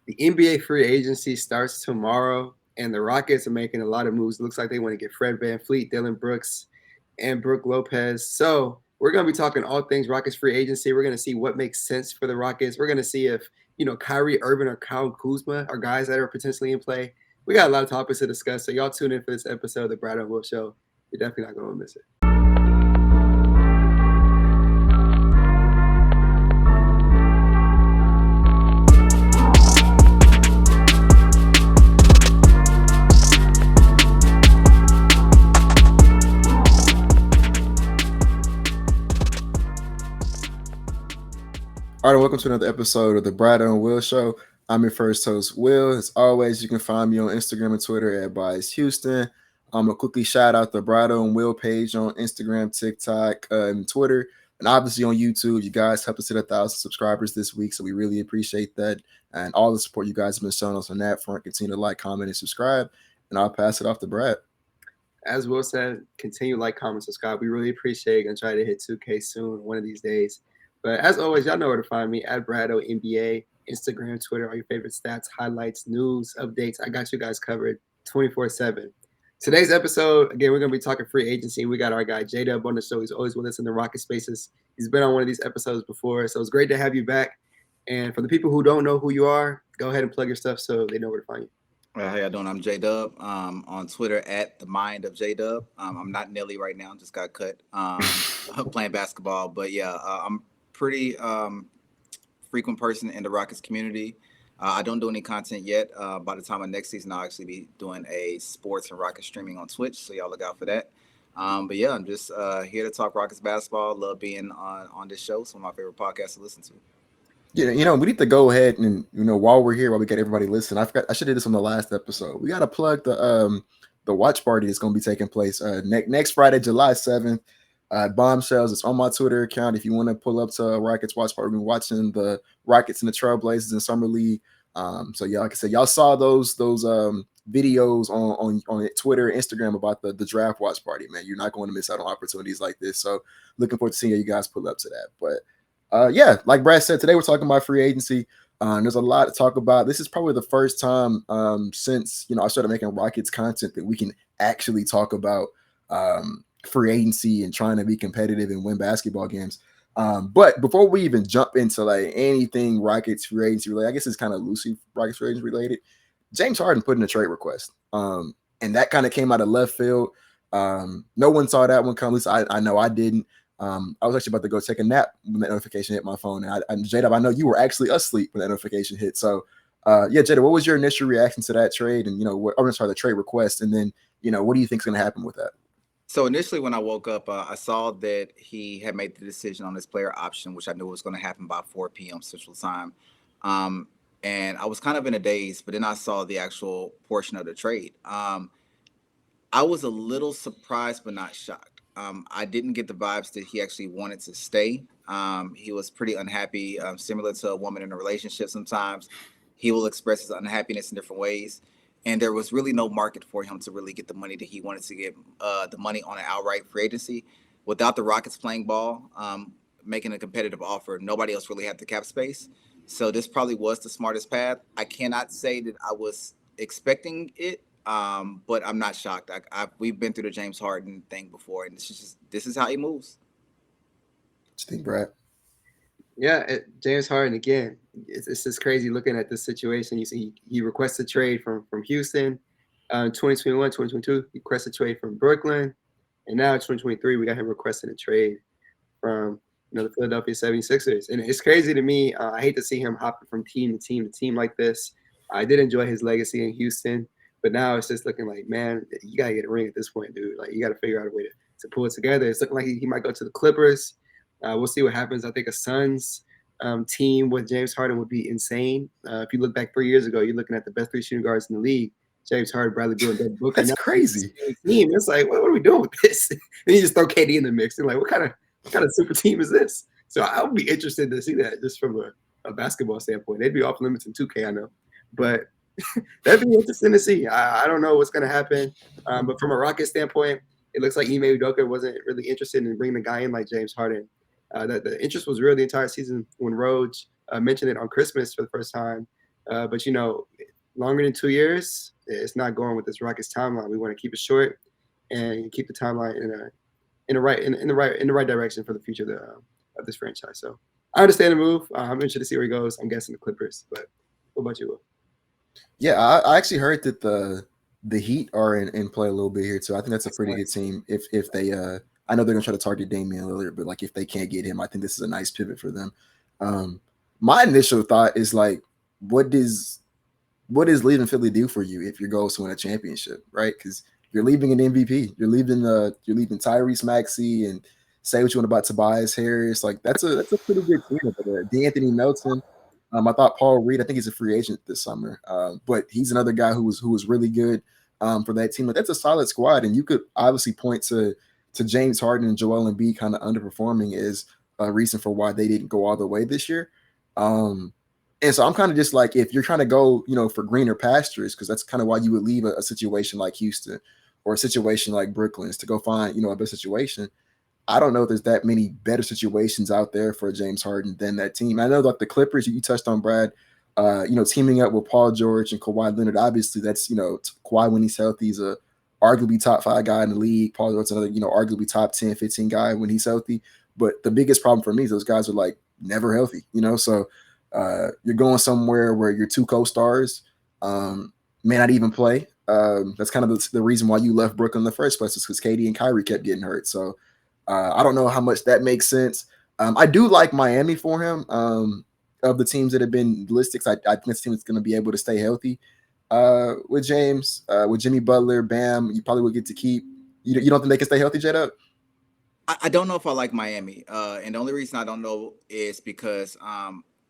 The NBA free agency starts tomorrow, and the Rockets are making a lot of moves. It looks like they want to get Fred VanVleet, Dillon Brooks, and Brook Lopez. So we're going to be talking all things Rockets free agency. We're going to see what makes sense for the Rockets. We're going to see if, Kyrie, Irving, or Kuzma are guys that are potentially in play. We got a lot of topics to discuss. So y'all tune in for this episode of the Bradeaux and Will Show. You're definitely not going to miss it. All right, welcome to another episode of the Bradeaux and Will Show. I'm your first host, Will. As always, you can find me on Instagram and Twitter at Bias Houston. I'm going to quickly shout out the Bradeaux and Will page on Instagram, TikTok, and Twitter. And obviously on YouTube, you guys helped us hit 1,000 subscribers this week, so we really appreciate that. And all the support you guys have been showing us on that front. Continue to like, comment, and subscribe. And I'll pass it off to Brad. As Will said, continue to like, comment, subscribe. We really appreciate it. Going to try to hit 2K soon, one of these days. But as always, y'all know where to find me at Bradeaux NBA, Instagram, Twitter, all your favorite stats, highlights, news, updates. I got you guys covered 24/7. Today's episode, again, we're going to be talking free agency. We got our guy J-Dubb on the show. He's always with us in the Rocket Spaces. He's been on one of these episodes before, so it's great to have you back. And for the people who don't know who you are, go ahead and plug your stuff so they know where to find you. How y'all doing? I'm J-Dubb. On Twitter at the Mind of J-Dubb. I'm not Nelly right now. Just got cut playing basketball. But yeah, I'm pretty frequent person in the Rockets community. I don't do any content yet. By the time of next season, I'll actually be doing a sports and Rockets streaming on Twitch. So y'all look out for that. But yeah, I'm just here to talk Rockets basketball. Love being on this show. It's one of my favorite podcasts to listen to. Yeah, we need to go ahead and while we're here, while we get everybody listening, I should have did this on the last episode. We got to plug the watch party that's going to be taking place next Friday, July 7th. Bombshells. It's on my Twitter account. If you want to pull up to Rockets watch party, we've been watching the Rockets and the Trailblazers in Summer League. So yeah, like I said, y'all saw those videos on Twitter, Instagram about the draft watch party. Man, you're not going to miss out on opportunities like this. So looking forward to seeing you guys pull up to that. But yeah, like Brad said, today we're talking about free agency. There's a lot to talk about. This is probably the first time since I started making Rockets content that we can actually talk about free agency and trying to be competitive and win basketball games. But before we even jump into like anything Rockets free agency related, I guess it's kind of loosely Rockets free agency related. James Harden put in a trade request, and that kind of came out of left field. No one saw that one come. At least I know I didn't. I was actually about to go take a nap when that notification hit my phone. And J-Dubb, I know you were actually asleep when that notification hit. So, yeah, J-Dubb, what was your initial reaction to that trade? And, the trade request. And then, what do you think is going to happen with that? So initially when I woke up, I saw that he had made the decision on his player option, which I knew was going to happen by 4 p.m. Central Time. And I was kind of in a daze, but then I saw the actual portion of the trade. I was a little surprised, but not shocked. I didn't get the vibes that he actually wanted to stay. He was pretty unhappy, similar to a woman in a relationship. Sometimes he will express his unhappiness in different ways. And there was really no market for him to really get the money that he wanted to get, the money on an outright free agency. Without the Rockets playing ball, making a competitive offer, nobody else really had the cap space. So this probably was the smartest path. I cannot say that I was expecting it. But I'm not shocked. We've been through the James Harden thing before, and this is how he moves. What you think, Brad? Yeah, James Harden again. It's just crazy looking at this situation. You see, he requested trade from Houston, 2021, 2022. He requested trade from Brooklyn, and now in 2023 we got him requesting a trade from the Philadelphia 76ers. And it's crazy to me. I hate to see him hopping from team to team to team like this. I did enjoy his legacy in Houston. But now it's just looking like, man, you got to get a ring at this point, dude. Like, you got to figure out a way to pull it together. It's looking like he might go to the Clippers. We'll see what happens. I think a Suns team with James Harden would be insane. If you look back 3 years ago, you're looking at the best 3 shooting guards in the league. James Harden, Bradley Beal, and Devin Booker. That's crazy. Team. It's like, what are we doing with this? And you just throw KD in the mix. And like, what kind of super team is this? So I would be interested to see that just from a basketball standpoint. They'd be off limits in 2K, I know. But that'd be interesting to see. I don't know what's going to happen. But from a Rocket standpoint, it looks like Ime Udoka wasn't really interested in bringing a guy in like James Harden. That the interest was real the entire season when Roj mentioned it on Christmas for the first time. But longer than 2 years, it's not going with this Rockets timeline. We want to keep it short and keep the timeline in the right direction for the future of this franchise. So I understand the move. I'm interested to see where he goes. I'm guessing the Clippers. But what about you, Will? Yeah, I actually heard that the Heat are in play a little bit here too. I think that's a pretty good team. If they I know they're gonna try to target Damian Lillard, but like if they can't get him, I think this is a nice pivot for them. My initial thought is like, what does leaving Philly do for you if your goal is to win a championship, right? Because you're leaving an MVP, you're leaving Tyrese Maxey, and say what you want about Tobias Harris. Like that's a pretty good team. D'Anthony Melton. I thought Paul Reed. I think he's a free agent this summer, but he's another guy who was really good for that team. Like that's a solid squad, and you could obviously point to James Harden and Joel Embiid kind of underperforming as a reason for why they didn't go all the way this year. And so I'm kind of just like, if you're trying to go, for greener pastures, because that's kind of why you would leave a situation like Houston or a situation like Brooklyn's to go find, a better situation. I don't know if there's that many better situations out there for James Harden than that team. I know like the Clippers, you touched on, Brad, teaming up with Paul George and Kawhi Leonard. Obviously, that's, Kawhi when he's healthy, he's a arguably top 5 guy in the league. Paul George's another, arguably top 10, 15 guy when he's healthy. But the biggest problem for me is those guys are like never healthy, so you're going somewhere where your 2 co-stars may not even play. That's kind of the reason why you left Brooklyn in the first place, is because KD and Kyrie kept getting hurt. So I don't know how much that makes sense. I do like Miami for him. Of the teams that have been listed, I think this team is going to be able to stay healthy with James, with Jimmy Butler, Bam. You probably will get to keep. You don't think they can stay healthy, J-Dub? I don't know if I like Miami. And the only reason I don't know is because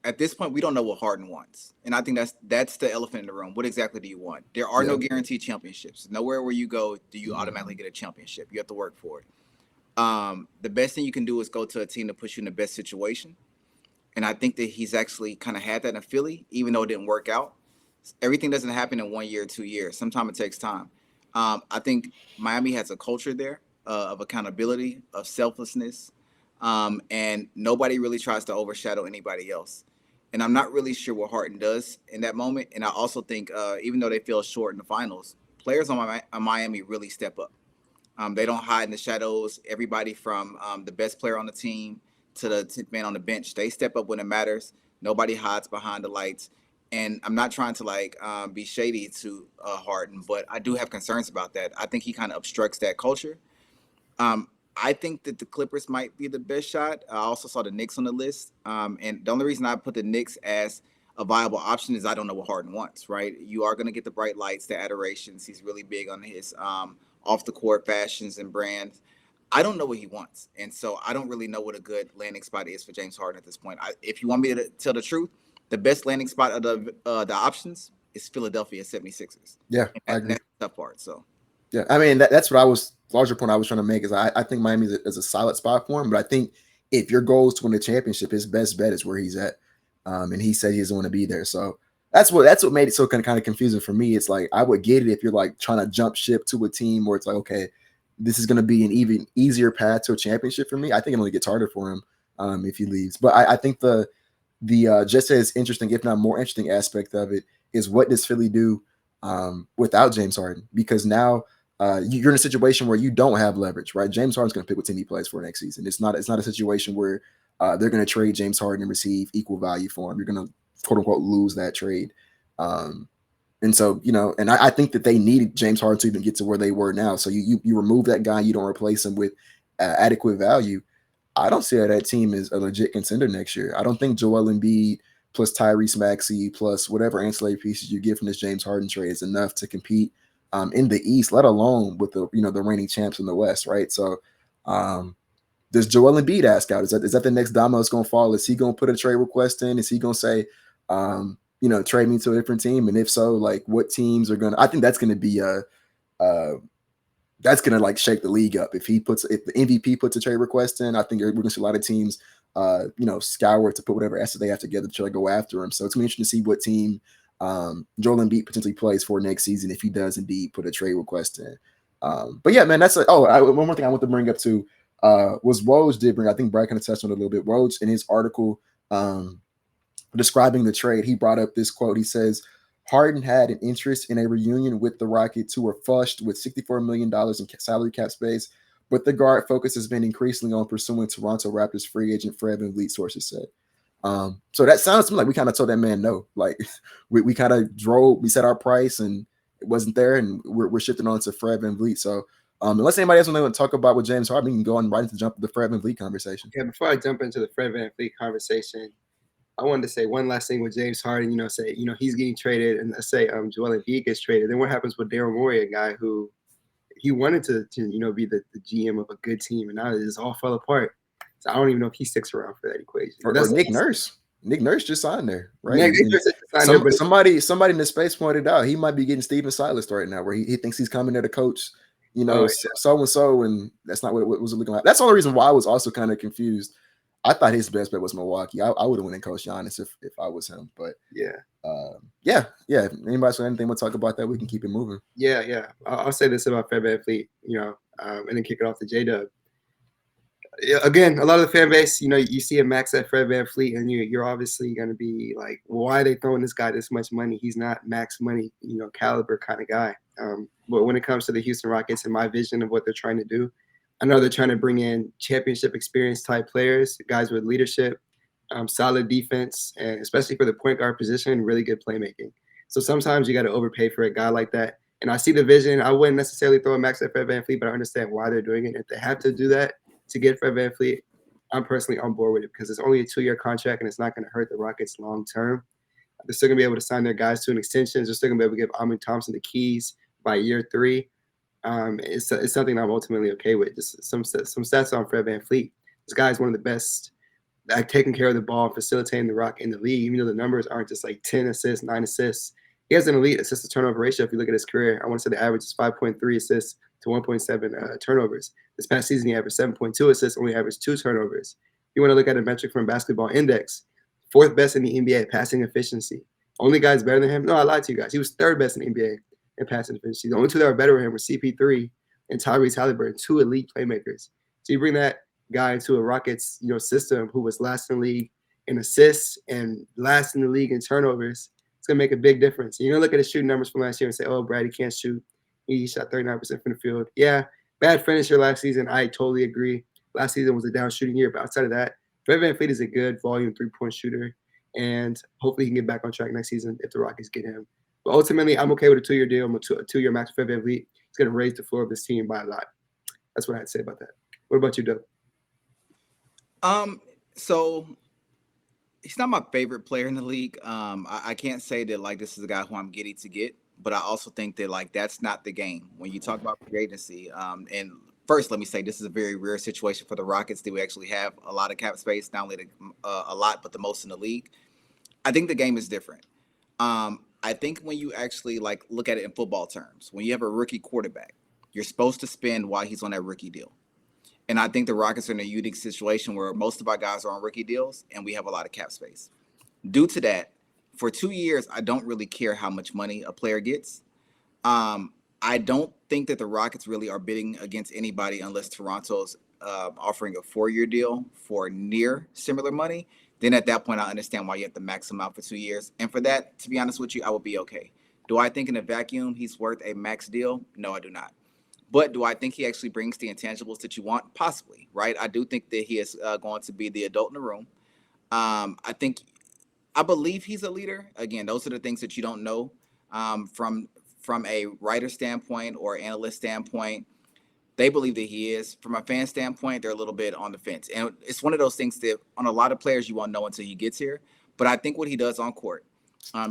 at this point, we don't know what Harden wants. And I think that's the elephant in the room. What exactly do you want? There are no guaranteed championships. Nowhere where you go do you automatically get a championship. You have to work for it. The best thing you can do is go to a team to put you in the best situation. And I think that he's actually kind of had that in Philly, even though it didn't work out. Everything doesn't happen in 1 year, 2 years. Sometimes it takes time. I think Miami has a culture there of accountability, of selflessness, and nobody really tries to overshadow anybody else. And I'm not really sure what Harden does in that moment. And I also think even though they fell short in the finals, players on Miami really step up. They don't hide in the shadows. Everybody from the best player on the team to the 10th man on the bench, they step up when it matters. Nobody hides behind the lights. And I'm not trying to be shady to Harden, but I do have concerns about that. I think he kind of obstructs that culture. I think that the Clippers might be the best shot. I also saw the Knicks on the list. And the only reason I put the Knicks as a viable option is I don't know what Harden wants, right? You are going to get the bright lights, the adorations. He's really big on his off-the-court fashions and brands. I don't know what he wants. And so I don't really know what a good landing spot is for James Harden at this point. If you want me to tell the truth, the best landing spot of the options is Philadelphia 76ers. Yeah, I agree. That's the tough part, so. Yeah, I mean, that's what larger point I was trying to make is I think Miami is a solid spot for him, but I think if your goal is to win a championship, his best bet is where he's at. And he said he doesn't want to be there. So that's what made it so kind of confusing for me. It's like, I would get it if you're like trying to jump ship to a team where it's like, okay, this is going to be an even easier path to a championship for me. I think it only gets harder for him if he leaves. But I think the just as interesting, if not more interesting aspect of it is, what does Philly do without James Harden? Because now you're in a situation where you don't have leverage, right? James Harden's going to pick what team he plays for next season. It's not a situation where they're going to trade James Harden and receive equal value for him. You're going to quote unquote lose that trade. And so, and I think that they needed James Harden to even get to where they were now. So you remove that guy, you don't replace him with adequate value. I don't see how that team is a legit contender next year. I don't think Joel Embiid plus Tyrese Maxey plus whatever ancillary pieces you get from this James Harden trade is enough to compete in the East, let alone with the reigning champs in the West, right? So does Joel Embiid ask out? Is that the next domino that's going to fall? Is he going to put a trade request in? Is he going to say, trade me to a different team? And if so, like, what teams are going to? I think that's going to be that's going to like shake the league up. If the MVP puts a trade request in, I think we're going to see a lot of teams, scour to put whatever asset they have together to try to go after him. So it's going to be interesting to see what team Joel Embiid potentially plays for next season if he does indeed put a trade request in. But yeah, man, that's one more thing I want to bring up too was Woj did bring. I think Brad kind of touched on it a little bit. Woj in his article describing the trade, he brought up this quote. He says, Harden had an interest in a reunion with the Rockets, who were flushed with $64 million in salary cap space, but the guard focus has been increasingly on pursuing Toronto Raptors free agent Fred VanVleet, sources said. So that sounds to me like we kind of told that man no. Like we kind of we set our price and it wasn't there, and we're shifting on to Fred VanVleet. So unless anybody else want to talk about with James Harden, we can go on right into the Fred VanVleet conversation. Yeah, before I jump into the Fred VanVleet conversation, I wanted to say one last thing with James Harden. Say he's getting traded, and let's say Joel Embiid gets traded. Then what happens with Daryl Morey, a guy who he wanted to be the GM of a good team, and now it just all fell apart. So I don't even know if he sticks around for that equation. Or Nick Nurse. Nick Nurse just signed there, right? Yeah, Nick Nurse just signed there, but somebody in the space pointed out he might be getting Steven Silas right now, where he thinks he's coming there to coach, so and so, and that's not what it was looking like. That's the only reason why I was also kind of confused. I thought his best bet was Milwaukee. I would have went and coached Giannis if I was him. But yeah. If anybody's got anything, we'll talk about that. We can keep it moving. Yeah. I'll say this about Fred VanVleet, and then kick it off to J-Dub. Again, a lot of the fan base, you see a max at Fred VanVleet, and you're obviously going to be like, well, why are they throwing this guy this much money? He's not max money, caliber kind of guy. But when it comes to the Houston Rockets and my vision of what they're trying to do, I know they're trying to bring in championship experience type players, guys with leadership, solid defense, and especially for the point guard position, really good playmaking. So sometimes you got to overpay for a guy like that. And I see the vision. I wouldn't necessarily throw a max at Fred VanVleet, but I understand why they're doing it. If they have to do that to get Fred VanVleet, I'm personally on board with it because it's only a 2-year contract and it's not going to hurt the Rockets long term. They're still going to be able to sign their guys to an extension. They're still going to be able to give Amin Thompson the keys by year 3. It's something I'm ultimately okay with. Just some stats on Fred VanVleet. This guy is one of the best at taking care of the ball and facilitating the rock in the league, even though the numbers aren't just like 10 assists, 9 assists. He has an elite assist to turnover ratio. If you look at his career, I want to say the average is 5.3 assists to 1.7 turnovers. This past season, he averaged 7.2 assists, only averaged 2 turnovers. You want to look at a metric from Basketball Index, 4th best in the NBA at passing efficiency. Only guys better than him? No, I lied to you guys. He was 3rd best in the NBA in passing efficiency. The only 2 that were better than him were CP3 and Tyrese Halliburton, 2 elite playmakers. So you bring that guy into a Rockets, system who was last in the league in assists and last in the league in turnovers. It's gonna make a big difference. You're gonna look at his shooting numbers from last year and say, "Oh, Brad, he can't shoot. He shot 39% from the field." Yeah, bad finisher last season. I totally agree. Last season was a down shooting year, but outside of that, Fred VanVleet is a good volume 3-point shooter, and hopefully he can get back on track next season if the Rockets get him. But ultimately, I'm okay with a 2-year deal. I'm a 2-year max for Fred VanVleet. It's gonna raise the floor of this team by a lot. That's what I had to say about that. What about you, Dubb? So he's not my favorite player in the league. I can't say that like this is a guy who I'm giddy to get, but I also think that like that's not the game when you talk about free agency. And first, let me say this is a very rare situation for the Rockets that we actually have a lot of cap space, not only a lot, but the most in the league. I think the game is different. I think when you actually like look at it in football terms, when you have a rookie quarterback, you're supposed to spend while he's on that rookie deal. And I think the Rockets are in a unique situation where most of our guys are on rookie deals and we have a lot of cap space. Due to that, for 2 years, I don't really care how much money a player gets. I don't think that the Rockets really are bidding against anybody unless Toronto's offering a 4-year deal for near similar money. Then at that point, I understand why you have to max him out for 2 years. And for that, to be honest with you, I would be okay. Do I think in a vacuum he's worth a max deal? No, I do not. But do I think he actually brings the intangibles that you want? Possibly, right? I do think that he is going to be the adult in the room. I believe he's a leader. Again, those are the things that you don't know from a writer standpoint or analyst standpoint. They believe that he is. From a fan standpoint, they're a little bit on the fence. And it's one of those things that on a lot of players you won't know until he gets here. But I think what he does on court,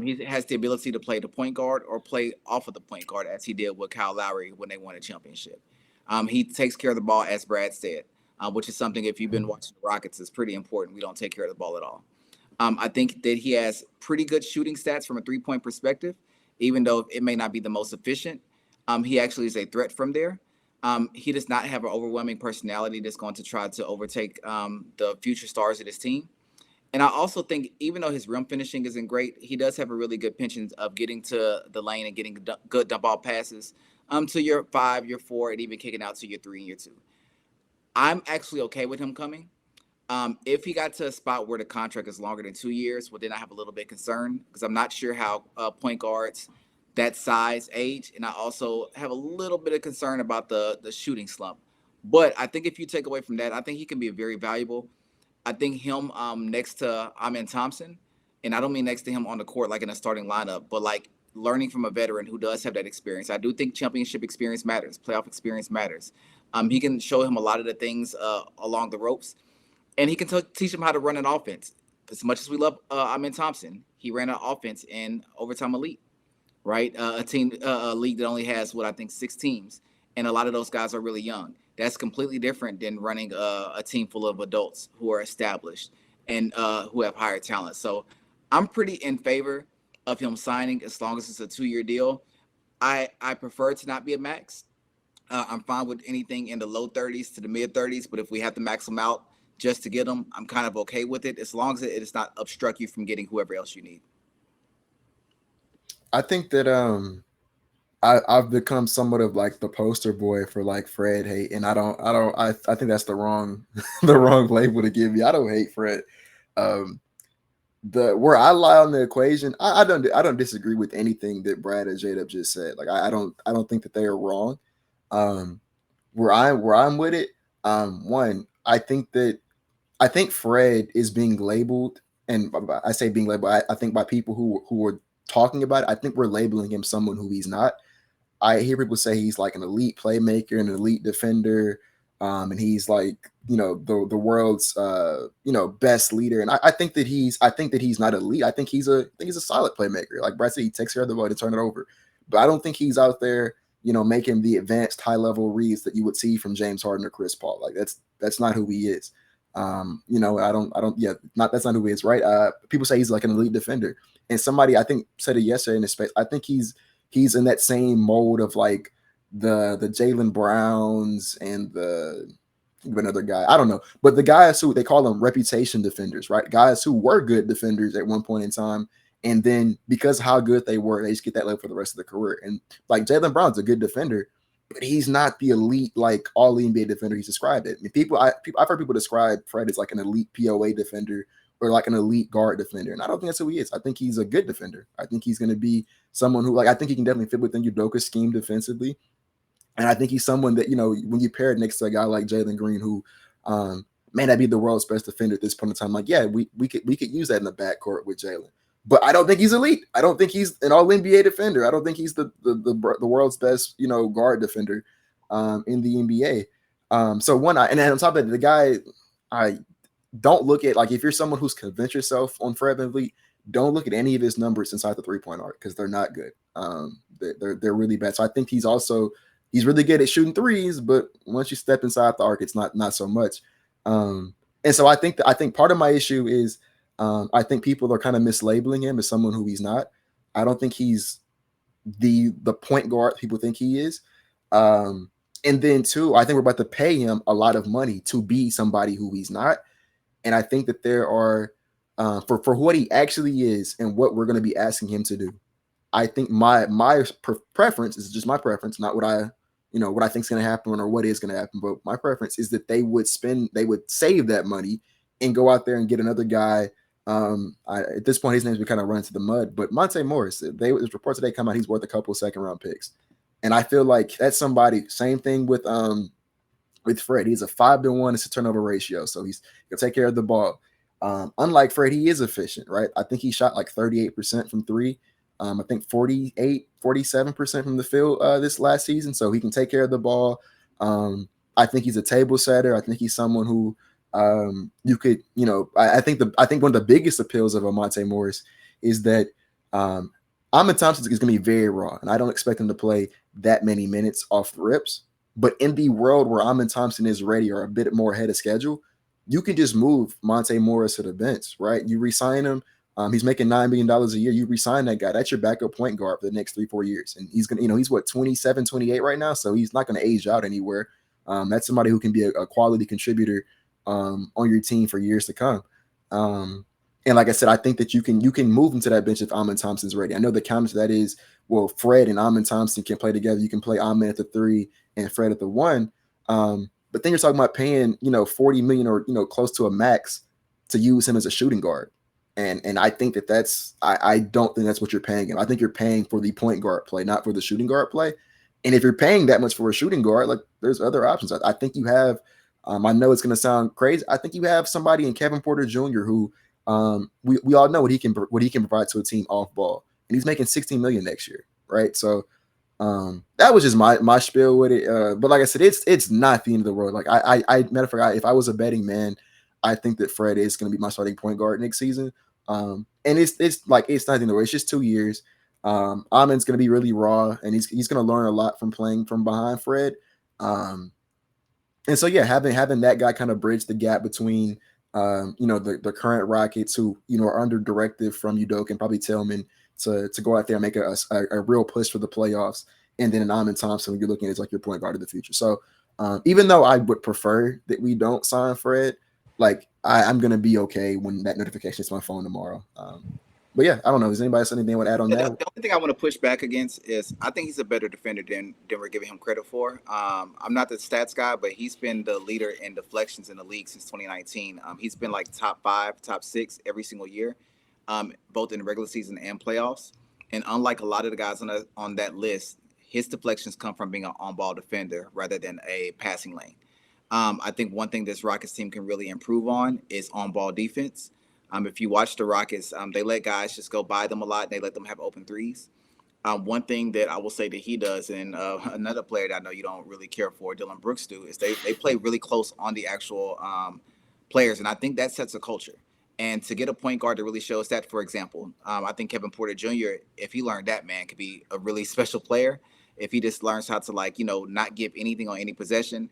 he has the ability to play the point guard or play off of the point guard as he did with Kyle Lowry when they won a championship. He takes care of the ball, as Brad said, which is something, if you've been watching the Rockets, is pretty important. We don't take care of the ball at all. I think that he has pretty good shooting stats from a 3-point perspective, even though it may not be the most efficient. He actually is a threat from there. He does not have an overwhelming personality that's going to try to overtake the future stars of his team. And I also think even though his rim finishing isn't great, he does have a really good penchant of getting to the lane and getting good dump ball passes to your 5, your 4, and even kicking out to your 3 and your 2. I'm actually okay with him coming. If he got to a spot where the contract is longer than 2 years, well, then I have a little bit concerned because I'm not sure how point guards that size age, and I also have a little bit of concern about the shooting slump. But I think if you take away from that, I think he can be very valuable. I think him next to Amin Thompson, and I don't mean next to him on the court like in a starting lineup, but like learning from a veteran who does have that experience. I do think championship experience matters, playoff experience matters. He can show him a lot of the things along the ropes, and he can teach him how to run an offense. As much as we love Amin Thompson, he ran an offense in Overtime Elite, right? A league that only has what I think 6 teams, and a lot of those guys are really young. That's completely different than running a team full of adults who are established and who have higher talent. So I'm pretty in favor of him signing as long as it's a 2-year deal. I prefer it to not be a max. I'm fine with anything in the low 30s to the mid 30s, but if we have to max them out just to get them, I'm kind of okay with it as long as it does not obstruct you from getting whoever else you need. I think that I've become somewhat of like the poster boy for like Fred hate, and I think that's the wrong the wrong label to give me. I don't hate Fred. The where I lie on the equation, I don't disagree with anything that Brad and J-Dub just said. Like I don't think that they are wrong. Where I'm with it, one, I think Fred is being labeled, and I say being labeled, I think by people who are talking about it, I think we're labeling him someone who he's not. I hear people say he's like an elite playmaker and an elite defender, and he's like the world's best leader. And I think that he's not elite. I think he's a solid playmaker. Like Brad said, he takes care of the ball to turn it over, but I don't think he's out there making the advanced high level reads that you would see from James Harden or Chris Paul. Like that's not who he is. That's not who he is, right? People say he's like an elite defender, and somebody I think said it yesterday in his space. I think he's in that same mold of like the Jaylen Browns and another guy. I don't know, but the guys who they call them reputation defenders, right? Guys who were good defenders at one point in time, and then because of how good they were, they just get that level for the rest of their career. And like Jaylen Brown's a good defender, but he's not the elite, like all NBA defender he's described it. I mean, I've heard people describe Fred as like an elite POA defender or like an elite guard defender, and I don't think that's who he is. I think he's a good defender. I think he's going to be someone who, like, I think he can definitely fit within Udoka's scheme defensively, and I think he's someone that when you pair it next to a guy like Jalen Green, who may not be the world's best defender at this point in time, like we could use that in the backcourt with Jalen. But I don't think he's elite. I don't think he's an all NBA defender. I don't think he's the world's best, guard defender in the NBA. So one, and then on top of that, the guy, I don't look at, like, if you're someone who's convinced yourself on Fred VanVleet, don't look at any of his numbers inside the 3-point arc because they're not good. They're really bad. So I think he's really good at shooting threes, but once you step inside the arc, it's not so much. And so I think part of my issue is, I think people are kind of mislabeling him as someone who he's not. I don't think he's the point guard people think he is. And then two, I think we're about to pay him a lot of money to be somebody who he's not. And I think that there are, for what he actually is and what we're going to be asking him to do, I think my preference is just my preference, not what I think is going to happen or what is going to happen. But my preference is that they would save that money and go out there and get another guy. At this point, his name's been kind of run into the mud, but Monte Morris, there's reports today come out he's worth a couple of second-round picks, and I feel like that's somebody. Same thing with Fred. He's a 5-to-1 it's a turnover ratio, so he'll take care of the ball. Unlike Fred, he is efficient, right? I think he shot like 38% from three. I think 47% from the field this last season, so he can take care of the ball. I think he's a table setter. I think he's someone who. You could, I think one of the biggest appeals of Monte Morris is that Amin Thompson is going to be very raw, and I don't expect him to play that many minutes off the rips. But in the world where Amin Thompson is ready or a bit more ahead of schedule, you can just move Monte Morris to the bench, right? You re-sign him. He's making $9 million a year. You re-sign that guy. That's your backup point guard for the next 3-4 years. And he's going to, he's what, 27, 28 right now. So he's not going to age out anywhere. That's somebody who can be a quality contributor on your team for years to come. And like I said, I think that you can move him to that bench if Amin Thompson's ready. I know the counter to that is, well, Fred and Amin Thompson can play together. You can play Amin at the 3 and Fred at the 1. But But then you're talking about paying, you know, 40 million or, you know, close to a max to use him as a shooting guard. And I think I don't think that's what you're paying him. I think you're paying for the point guard play, not for the shooting guard play. And if you're paying that much for a shooting guard, like there's other options. I think you have, I know it's going to sound crazy. I think you have somebody in Kevin Porter Jr. who we all know what he can provide to a team off ball, and he's making 16 million next year, right? So that was just my spiel with it. But like I said, it's not the end of the world. Like I matter of fact, if I was a betting man, I think that Fred is going to be my starting point guard next season. And it's like it's not the end of the world. It's just 2 years. Amin's going to be really raw, and he's going to learn a lot from playing from behind Fred. And so yeah, having that guy kind of bridge the gap between you know, the current Rockets who, you know, are under directive from Udoka and probably Tillman to go out there and make a real push for the playoffs. And then an Amin Thompson, you're looking at as like your point guard of the future. So even though I would prefer that we don't sign Fred, like I'm going to be okay when that notification hits my phone tomorrow. But yeah, I don't know. Does anybody else anything would add on that? The only thing I want to push back against is I think he's a better defender than we're giving him credit for. I'm not the stats guy, but he's been the leader in deflections in the league since 2019. He's been like top 5, top 6 every single year, both in the regular season and playoffs. And unlike a lot of the guys on that list, his deflections come from being an on-ball defender rather than a passing lane. I think one thing this Rockets team can really improve on is on-ball defense. If you watch the Rockets, they let guys just go by them a lot. They let them have open threes. One thing that I will say that he does, and another player that I know you don't really care for, Dillon Brooks, do, is they play really close on the actual players, and I think that sets a culture. And to get a point guard that really shows that, for example, I think Kevin Porter Jr., if he learned that, man, could be a really special player. If he just learns how to, like, you know, not give anything on any possession.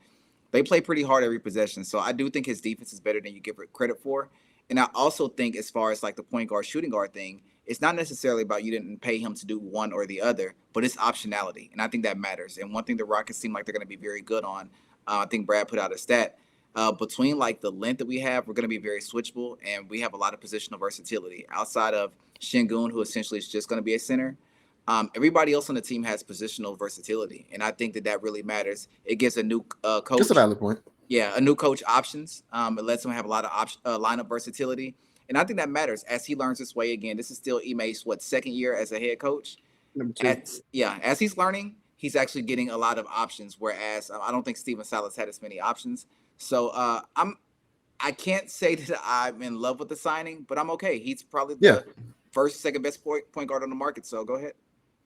They play pretty hard every possession. So I do think his defense is better than you give it credit for. And I also think as far as like the point guard, shooting guard thing, it's not necessarily about you didn't pay him to do one or the other, but it's optionality. And I think that matters. And one thing the Rockets seem like they're going to be very good on, I think Brad put out a stat, between like the length that we have, we're going to be very switchable, and we have a lot of positional versatility. Outside of Sengun, who essentially is just going to be a center, everybody else on the team has positional versatility. And I think that really matters. It gives a new coach. Just a valid point. Yeah, a new coach options. It lets him have a lot of lineup versatility. And I think that matters as he learns his way again. This is still Ime's, second year as a head coach? Number 2. As he's learning, he's actually getting a lot of options, whereas I don't think Steven Silas had as many options. So I can't say that I'm in love with the signing, but I'm okay. He's probably the first, second best point guard on the market. So go ahead.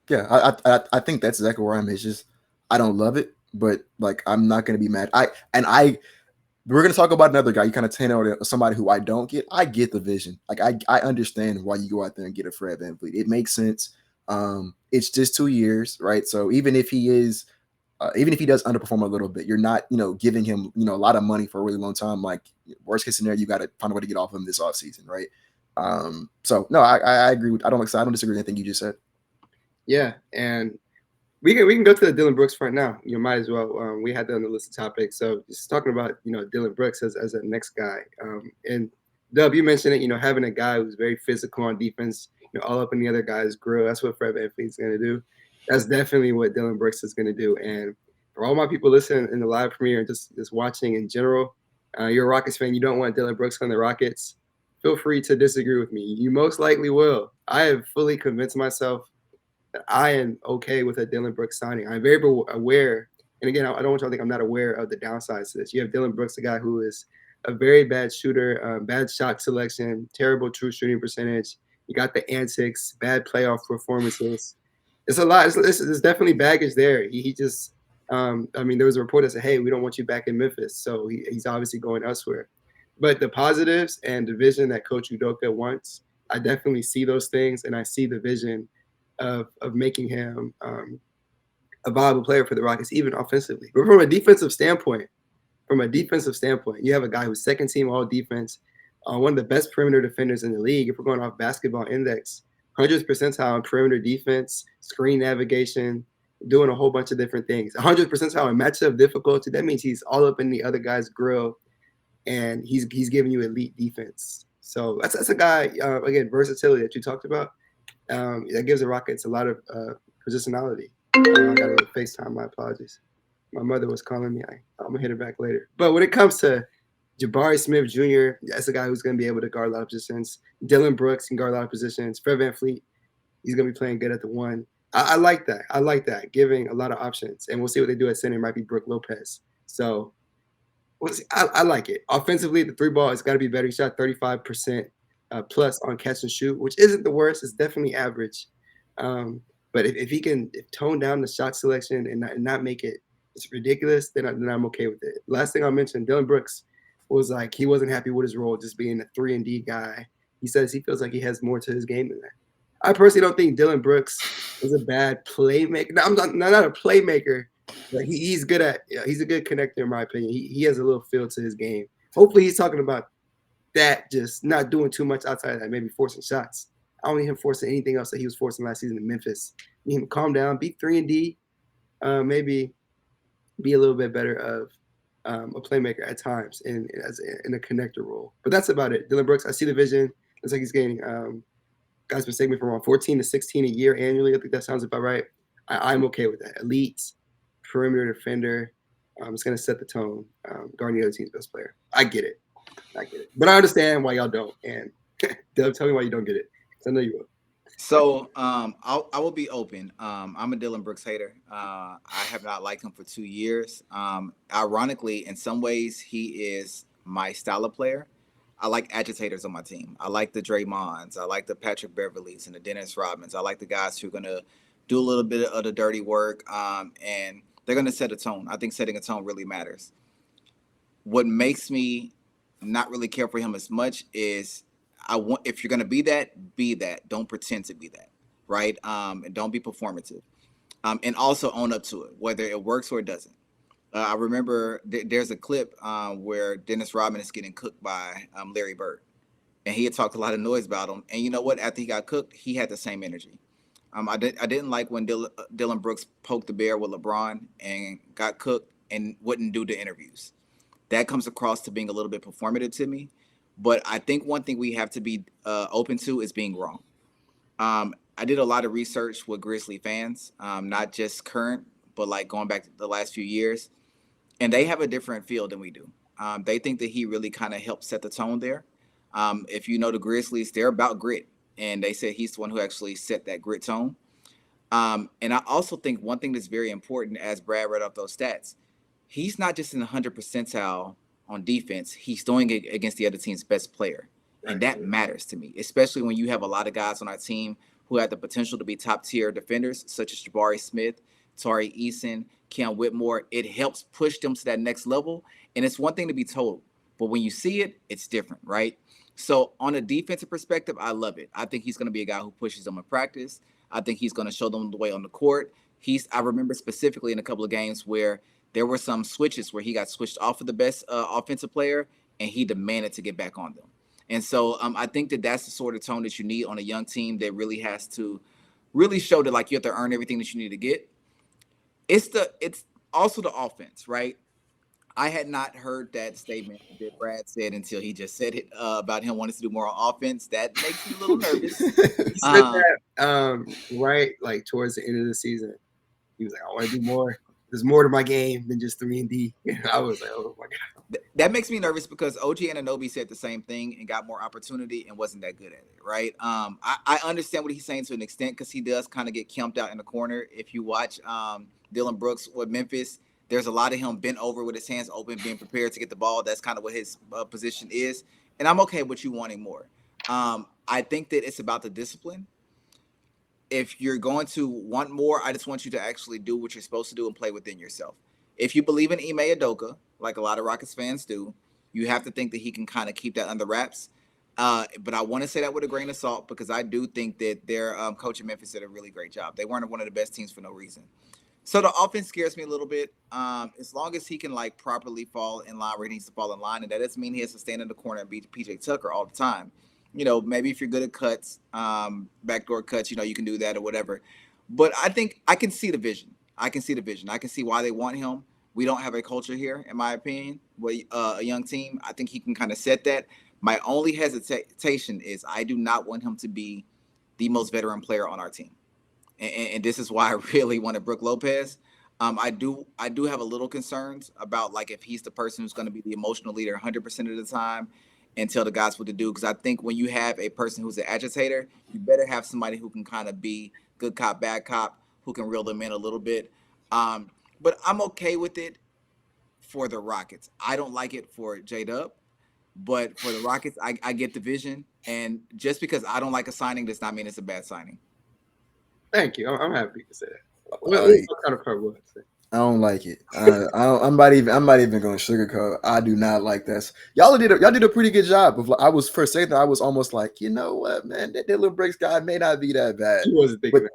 Yeah, I think that's exactly where I'm. It's just I don't love it, but like I'm not going to be mad. We're going to talk about another guy. You kind of turn out somebody who I don't get. I get the vision. Like I understand why you go out there and get a Fred VanVleet. It makes sense. It's just 2 years, right? So even if he does underperform a little bit, you're not, giving him, a lot of money for a really long time. Like worst case scenario, you got to find a way to get off him this offseason, right? So no, I agree with. I don't disagree with anything you just said. Yeah, and we can go to the Dillon Brooks front now. You might as well. We had that on the list of topics. So just talking about Dillon Brooks as a next guy. And Dubb, you mentioned it. Having a guy who's very physical on defense, all up in the other guy's grill. That's what Fred VanVleet's going to do. That's definitely what Dillon Brooks is going to do. And for all my people listening in the live premiere and just watching in general, you're a Rockets fan. You don't want Dillon Brooks on the Rockets. Feel free to disagree with me. You most likely will. I have fully convinced myself that I am okay with a Dillon Brooks signing. I'm very aware. And again, I don't want you to think I'm not aware of the downsides to this. You have Dillon Brooks, a guy who is a very bad shooter, bad shot selection, terrible true shooting percentage. You got the antics, bad playoff performances. It's a lot. There's definitely baggage there. He just, there was a report that said, hey, we don't want you back in Memphis. So he's obviously going elsewhere. But the positives and the vision that Coach Udoka wants, I definitely see those things, and I see the vision of making him a viable player for the Rockets, even offensively. But from a defensive standpoint, you have a guy who's second team all defense, one of the best perimeter defenders in the league. If we're going off basketball index, 100th percentile in perimeter defense, screen navigation, doing a whole bunch of different things. 100th percentile in matchup difficulty. That means he's all up in the other guy's grill, and he's giving you elite defense. So that's a guy, again, versatility that you talked about. That gives the Rockets a lot of positionality. I got a little FaceTime. My apologies. My mother was calling me. I'm gonna hit her back later. But when it comes to Jabari Smith Jr., that's a guy who's gonna be able to guard a lot of positions. Dillon Brooks can guard a lot of positions. Fred VanVleet, he's gonna be playing good at the one. I like that. I like that, giving a lot of options. And we'll see what they do at center. It might be Brook Lopez. So I like it. Offensively, the three ball has got to be better. He shot 35% plus on catch and shoot, which isn't the worst. It's definitely average. But if he can tone down the shot selection and not make it it's ridiculous, then I'm okay with it. Last thing I'll mention, Dillon Brooks was like he wasn't happy with his role just being a 3-and-D guy. He says he feels like he has more to his game than that. I personally don't think Dillon Brooks is a bad playmaker. No, I'm not a playmaker. But he's good at he's a good connector in my opinion. He has a little feel to his game. Hopefully he's talking about that, just not doing too much outside of that, maybe forcing shots. I don't need him forcing anything else that he was forcing last season in Memphis. I need him to calm down, be 3-and-D, maybe be a little bit better of a playmaker at times in a connector role. But that's about it. Dillon Brooks, I see the vision. Looks like he's getting guys mistake me for wrong, 14 to 16 a year annually. I think that sounds about right. I'm okay with that. Elite perimeter defender. It's going to set the tone. Guarding the other team's best player. I get it. But I understand why y'all don't. And Dubb, tell me why you don't get it. Because I know you will. So I will be open. I'm a Dillon Brooks hater. I have not liked him for 2 years. Ironically, in some ways, he is my style of player. I like agitators on my team. I like the Draymonds. I like the Patrick Beverleys and the Dennis Rodmans. I like the guys who are going to do a little bit of the dirty work, and they're going to set a tone. I think setting a tone really matters. What makes me not really care for him as much is if you're going to be that, be that. Don't pretend to be that, right? And don't be performative. And also own up to it, whether it works or it doesn't. I remember there's a clip where Dennis Rodman is getting cooked by Larry Bird. And he had talked a lot of noise about him. And you know what? After he got cooked, he had the same energy. I didn't like when Dillon Brooks poked the bear with LeBron and got cooked and wouldn't do the interviews. That comes across to being a little bit performative to me. But I think one thing we have to be open to is being wrong. I did a lot of research with Grizzly fans, not just current, but like going back to the last few years. And they have a different feel than we do. They think that he really kind of helped set the tone there. If you know the Grizzlies, they're about grit. And they said he's the one who actually set that grit tone. And I also think one thing that's very important, as Brad read off those stats, he's not just in the 100th percentile on defense. He's doing it against the other team's best player. And that matters to me, especially when you have a lot of guys on our team who have the potential to be top-tier defenders, such as Jabari Smith, Tari Eason, Cam Whitmore. It helps push them to that next level. And it's one thing to be told, but when you see it, it's different, right? So on a defensive perspective, I love it. I think he's going to be a guy who pushes them in practice. I think he's going to show them the way on the court. I remember specifically in a couple of games where there were some switches where he got switched off of the best offensive player, and he demanded to get back on them. And so I think that's the sort of tone that you need on a young team that really has to really show that like you have to earn everything that you need to get. It's also the offense, right? I had not heard that statement that Brad said until he just said it about him wanting to do more on offense. That makes me a little nervous. He said that right like towards the end of the season. He was like, I want to do more. There's more to my game than just 3-and-D. I was like, oh my God. That makes me nervous because OG Anunoby said the same thing and got more opportunity and wasn't that good at it, right? I understand what he's saying to an extent because he does kind of get camped out in the corner. If you watch Dillon Brooks with Memphis, there's a lot of him bent over with his hands open, being prepared to get the ball. That's kind of what his position is. And I'm okay with you wanting more. I think that it's about the discipline. If you're going to want more, I just want you to actually do what you're supposed to do and play within yourself. If you believe in Ime Udoka, like a lot of Rockets fans do, you have to think that he can kind of keep that under wraps. But I want to say that with a grain of salt because I do think that their coach in Memphis did a really great job. They weren't one of the best teams for no reason. So the offense scares me a little bit. As long as he can like properly fall in line where he needs to fall in line, and that doesn't mean he has to stand in the corner and beat PJ Tucker all the time. You know, maybe if you're good at cuts, backdoor cuts, you can do that or whatever. But I think I can see the vision. I can see why they want him. We don't have a culture here, in my opinion, with a young team. I think he can kind of set that. My only hesitation is I do not want him to be the most veteran player on our team. And this is why I really wanted Brook Lopez. I do have a little concerns about like if he's the person who's going to be the emotional leader 100% of the time and tell the guys what to do. Because I think when you have a person who's an agitator, you better have somebody who can kind of be good cop, bad cop, who can reel them in a little bit. But I'm okay with it for the Rockets. I don't like it for J-Dub, but for the Rockets, I get the vision. And just because I don't like a signing does not mean it's a bad signing. Thank you. I'm happy to say that. What kind of part was it? I don't like it. I'm not even going to sugarcoat. I do not like this. Y'all did a pretty good job. I was first saying that I was almost like, you know what, man, that Dillon Brooks guy may not be that bad. He wasn't thinking that.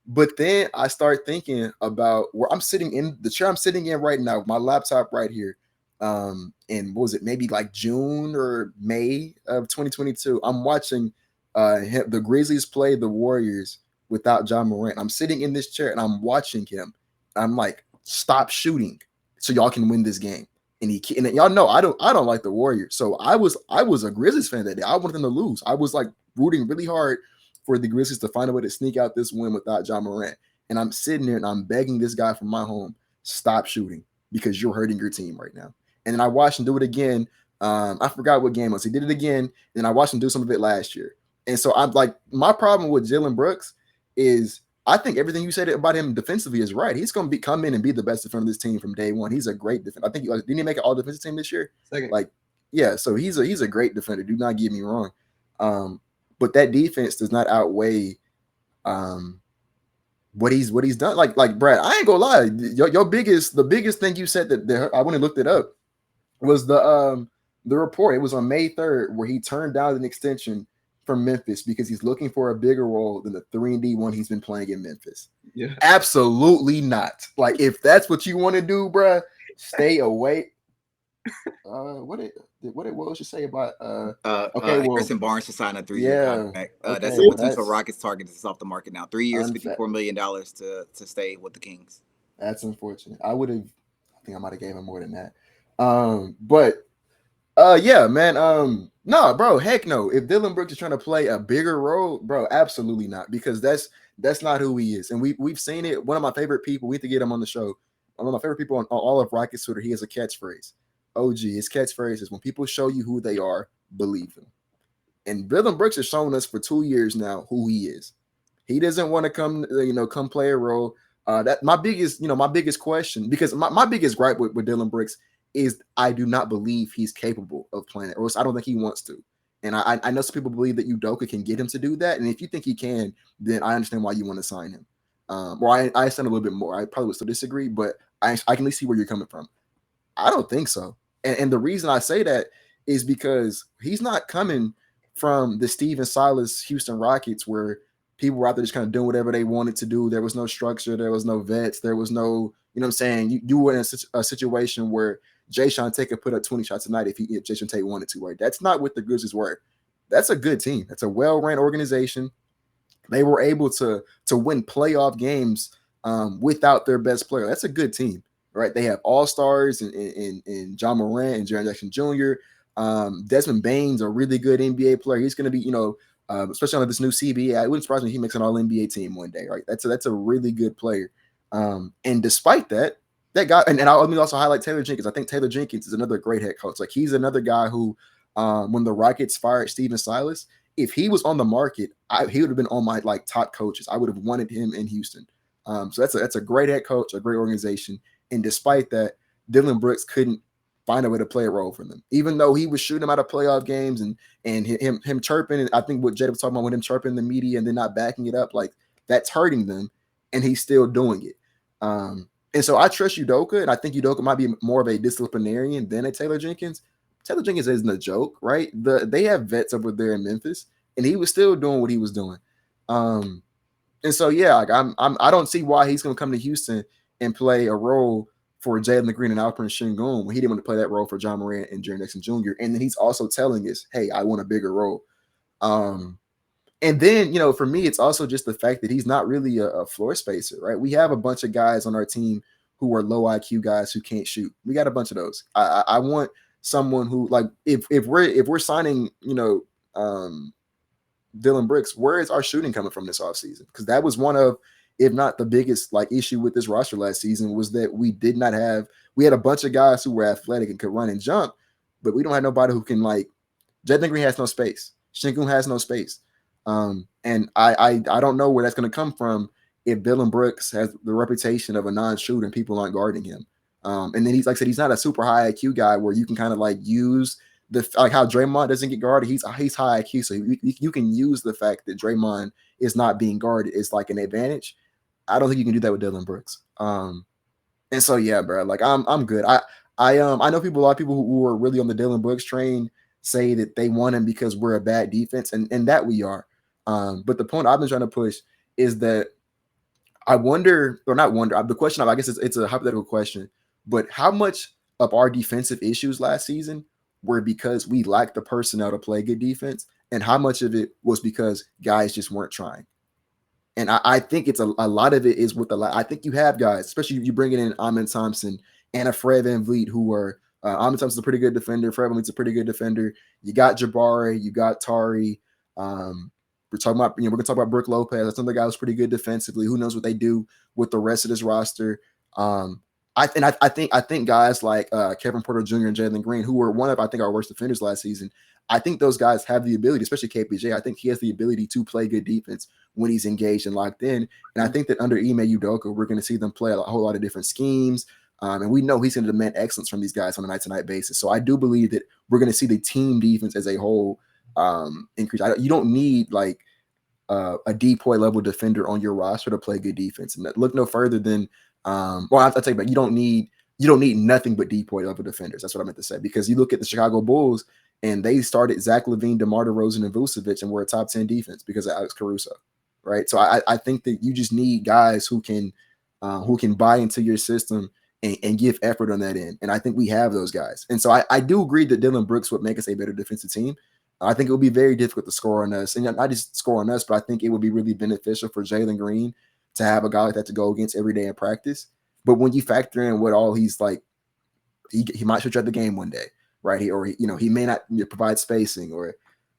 But then I start thinking about where I'm sitting in the chair I'm sitting in right now, my laptop right here. And what was it, maybe like June or May of 2022? I'm watching the Grizzlies play the Warriors without Ja Morant. I'm sitting in this chair and I'm watching him. I'm like, stop shooting so y'all can win this game. And y'all know I don't like the Warriors. So I was a Grizzlies fan that day. I wanted them to lose. I was like rooting really hard for the Grizzlies to find a way to sneak out this win without Ja Morant. And I'm sitting there and I'm begging this guy from my home, stop shooting because you're hurting your team right now. And then I watched him do it again. I forgot what game it was. He did it again. And I watched him do some of it last year. And so I'm like, my problem with Dillon Brooks is I think everything you said about him defensively is right. He's going to come in and be the best defender of this team from day one. He's a great defender. I think didn't he make an all defensive team this year? Second. Like, yeah. So he's a great defender. Do not get me wrong. But that defense does not outweigh what he's done. Like Brad, I ain't gonna lie. The biggest thing you said that I went and looked it up was the report. It was on May 3rd where he turned down an extension from Memphis because he's looking for a bigger role than the 3-and-D he's been playing in Memphis. Yeah, absolutely not. Like if that's what you want to do, bruh, stay away. What did you say about Harrison Barnes to sign a 3-year contract? That's a potential Rockets target that's off the market now. 3 years, $54 million to stay with the Kings. That's unfortunate. I think I might have gave him more than that. Yeah, man. No, bro, heck no. If Dillon Brooks is trying to play a bigger role, bro, absolutely not, because that's not who he is. And we've seen it. One of my favorite people, we have to get him on the show. One of my favorite people on all of Rockets Twitter, he has a catchphrase. OG, his catchphrase is when people show you who they are, believe them. And Dillon Brooks has shown us for 2 years now who he is. He doesn't want to come play a role. That my biggest question, because my biggest gripe with Dillon Brooks is I do not believe he's capable of playing it, or else I don't think he wants to. And I know some people believe that Udoka can get him to do that. And if you think he can, then I understand why you want to sign him. Or I understand a little bit more. I probably would still disagree, but I can at least see where you're coming from. I don't think so. And the reason I say that is because he's not coming from the Stephen Silas Houston Rockets where people were out there just kind of doing whatever they wanted to do. There was no structure. There was no vets. There was no, you know what I'm saying? You were in a situation where Jason Tate could put up 20 shots a night if Jason Tate wanted to, right? That's not what the Grizzlies were. That's a good team. That's a well-ran organization. They were able to win playoff games without their best player. That's a good team, right? They have all-stars in John Morant and Jaren Jackson Jr. Desmond Bane's a really good NBA player. He's going to be, especially on this new CBA. It wouldn't surprise me if he makes an all-NBA team one day, right? That's a really good player. And despite that guy, and let me also highlight Taylor Jenkins. I think Taylor Jenkins is another great head coach. Like he's another guy who, when the Rockets fired Stephen Silas, if he was on the market, he would have been on my top coaches. I would have wanted him in Houston. So that's a great head coach, a great organization. And despite that, Dillon Brooks couldn't find a way to play a role for them, even though he was shooting them out of playoff games and him chirping. And I think what Jada was talking about with him chirping the media and then not backing it up, like that's hurting them, and he's still doing it. And so I trust Udoka, and I think Udoka might be more of a disciplinarian than a Taylor Jenkins. Taylor Jenkins isn't a joke, right? They have vets over there in Memphis, and he was still doing what he was doing. And so yeah, I don't see why he's going to come to Houston and play a role for Jalen Green and Alperen Sengun when he didn't want to play that role for John Morant and Jaren Jackson Jr. And then he's also telling us, hey, I want a bigger role. And then, for me, it's also just the fact that he's not really a floor spacer, right? We have a bunch of guys on our team who are low IQ guys who can't shoot. We got a bunch of those. I want someone who, like, if we're signing, Dillon Brooks, where is our shooting coming from this offseason? Because that was one of, if not the biggest like issue with this roster last season, was that we had a bunch of guys who were athletic and could run and jump, but we don't have nobody who can like. Jalen Green has no space. Sengun has no space. And I don't know where that's going to come from if Dillon Brooks has the reputation of a non-shooter and people aren't guarding him. And then he's like I said, he's not a super high IQ guy where you can kind of like use like how Draymond doesn't get guarded. He's high IQ, so you can use the fact that Draymond is not being guarded is like an advantage. I don't think you can do that with Dillon Brooks. And so yeah, bro, like I'm good. I know a lot of people who are really on the Dillon Brooks train say that they want him because we're a bad defense, and that we are. But the point I've been trying to push is that I wonder, or not wonder, the question, I guess it's a hypothetical question, but how much of our defensive issues last season were because we lacked the personnel to play good defense, and how much of it was because guys just weren't trying? And I think it's a lot of it is with I think you have guys, especially you bringing in Amin Thompson and a Fred VanVleet who are Amin Thompson's a pretty good defender. Fred VanVleet's a pretty good defender. You got Jabari, you got Tari. We're talking about, we're gonna talk about Brook Lopez. That's another guy who's pretty good defensively. Who knows what they do with the rest of this roster? I think guys like Kevin Porter Jr. and Jalen Green, who were one of I think our worst defenders last season. I think those guys have the ability, especially KPJ. I think he has the ability to play good defense when he's engaged and locked in. And I think that under Ime Udoka, we're going to see them play a whole lot of different schemes. And we know he's going to demand excellence from these guys on a night-to-night basis. So I do believe that we're going to see the team defense as a whole increase. You don't need like a DPOY level defender on your roster to play good defense. And look no further than I'll tell you about, you don't need nothing but DPOY level defenders. That's what I meant to say. Because you look at the Chicago Bulls and they started Zach LaVine, DeMar DeRozan, and Vucevic, and we're a top 10 defense because of Alex Caruso, right? So I think that you just need guys who can buy into your system and give effort on that end. And I think we have those guys. And so I do agree that Dillon Brooks would make us a better defensive team. I think it would be very difficult to score on us. And not just score on us, but I think it would be really beneficial for Jalen Green to have a guy like that to go against every day in practice. But when you factor in what all he's like, he might switch out the game one day, right? He may not provide spacing, or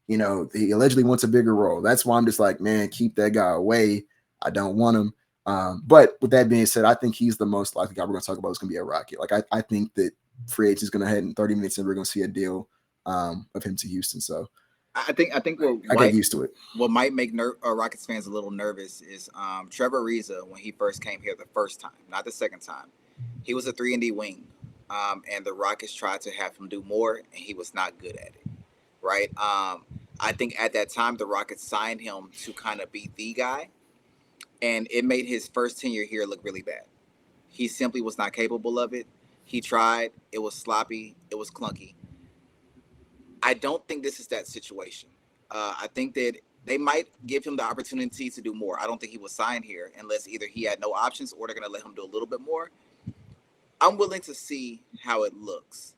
he allegedly wants a bigger role. That's why I'm just like, man, keep that guy away. I don't want him. But with that being said, I think he's the most likely guy we're going to talk about is going to be a Rocket. Like I think that free agent is going to head in 30 minutes and we're going to see a deal of him to Houston. So I think I get used to it. What might make Rockets fans a little nervous is Trevor Ariza, when he first came here the first time, not the second time. He was a 3-and-D wing, and the Rockets tried to have him do more, and he was not good at it, right? I think at that time the Rockets signed him to kind of be the guy, and it made his first tenure here look really bad. He simply was not capable of it. He tried. It was sloppy. It was clunky. I don't think this is that situation. I think that they might give him the opportunity to do more. I don't think he was signed here unless either he had no options or they're going to let him do a little bit more. I'm willing to see how it looks,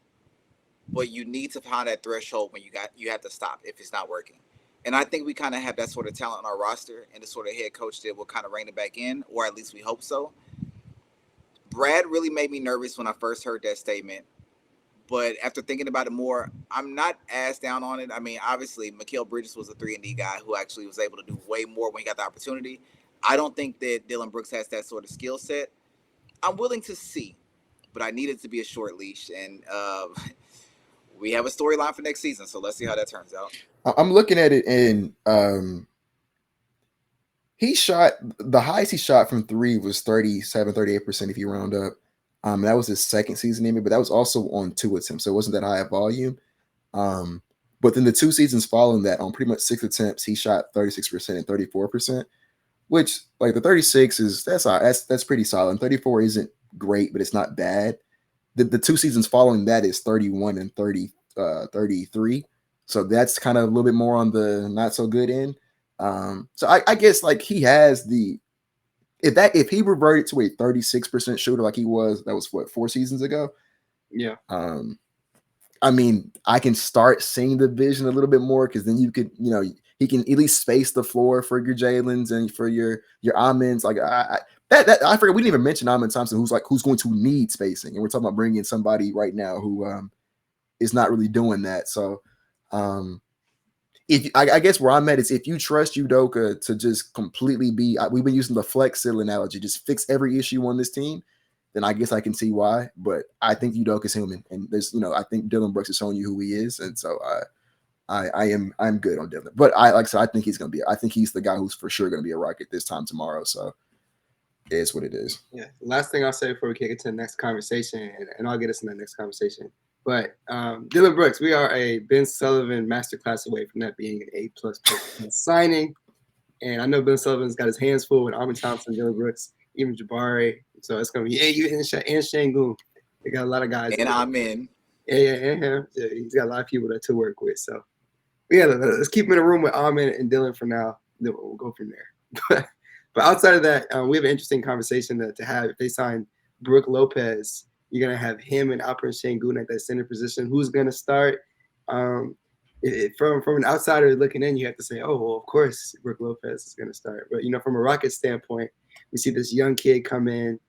but you need to find that threshold when you have to stop if it's not working. And I think we kind of have that sort of talent on our roster and the sort of head coach that will kind of rein it back in, or at least we hope so. Brad really made me nervous when I first heard that statement. But after thinking about it more, I'm not as down on it. I mean, obviously, Mikal Bridges was a 3-and-D guy who actually was able to do way more when he got the opportunity. I don't think that Dillon Brooks has that sort of skill set. I'm willing to see, but I need it to be a short leash. And we have a storyline for next season, so let's see how that turns out. I'm looking at it, and he shot the highest he shot from three was 38% if you round up. That was his second season in it, but that was also on 2 attempts, so it wasn't that high a volume. But then the 2 seasons following that, on pretty much 6 attempts, he shot 36% and 34%, which like the 36 is that's pretty solid. And 34 isn't great, but it's not bad. The 2 seasons following that is 31 and 33. So that's kind of a little bit more on the not so good end. So I guess like he has the if he reverted to a 36% shooter like he was, that was what, 4 seasons ago. Yeah. I mean, I can start seeing the vision a little bit more because then you could, he can at least space the floor for your Jalen's and for your Amins. Like I forget, we didn't even mention Amin Thompson, who's going to need spacing, and we're talking about bringing in somebody right now who is not really doing that. So I guess where I'm at is if you trust Udoka to just completely be, we've been using the flex seal analogy, just fix every issue on this team, then I guess I can see why. But I think Udoka's human, and there's, I think Dillon Brooks is showing you who he is, and so I'm good on Dillon. But like I said, I think he's the guy who's for sure gonna be a Rocket this time tomorrow. So it is what it is. Yeah. Last thing I'll say before we kick it to the next conversation, and I'll get us in the next conversation. But Dillon Brooks, we are a Ben Sullivan masterclass away from that being an A+ signing. And I know Ben Sullivan's got his hands full with Armin Thompson, Dillon Brooks, even Jabari. So it's going to be you and Sengun. They got a lot of guys. And I'm in. Yeah. He's got a lot of people to work with. So, yeah, let's keep him in a room with Armin and Dillon for now. Then we'll go from there. But outside of that, we have an interesting conversation to have. If they sign Brook Lopez, you're going to have him and Alperen Sengun at that center position. Who's going to start? From an outsider looking in, you have to say, oh, well, of course, Brook Lopez is going to start. But, from a Rockets standpoint, we see this young kid come in.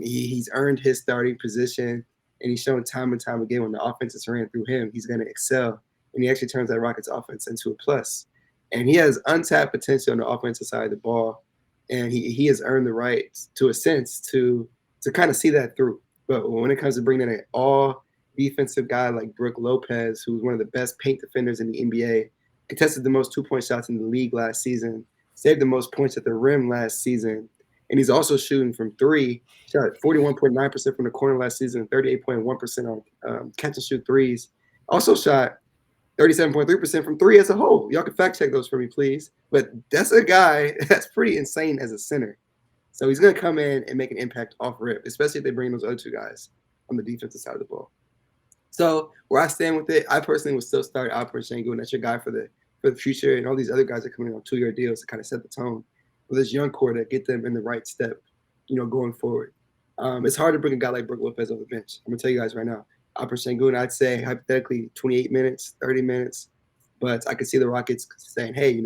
He's earned his starting position, and he's shown time and time again when the offense is ran through him, he's going to excel. And he actually turns that Rockets offense into a plus. And he has untapped potential on the offensive side of the ball. And he has earned the right, to a sense, to kind of see that through. But when it comes to bringing in an all-defensive guy like Brook Lopez, who's one of the best paint defenders in the NBA, contested the most two-point shots in the league last season, saved the most points at the rim last season, and he's also shooting from three, shot 41.9% from the corner last season, 38.1% on catch-and-shoot threes. Also shot 37.3% from three as a whole. Y'all can fact check those for me, please. But that's a guy that's pretty insane as a center. So he's going to come in and make an impact off rip, especially if they bring those other two guys on the defensive side of the ball. So where I stand with it, I personally would still start Alperen Sengun. That's your guy for the future. And all these other guys are coming in on 2-year deals to kind of set the tone for this young core to get them in the right step, going forward. It's hard to bring a guy like Brook Lopez off the bench. I'm going to tell you guys right now. Alperen Sengun, I'd say hypothetically 28 minutes, 30 minutes. But I could see the Rockets saying, hey,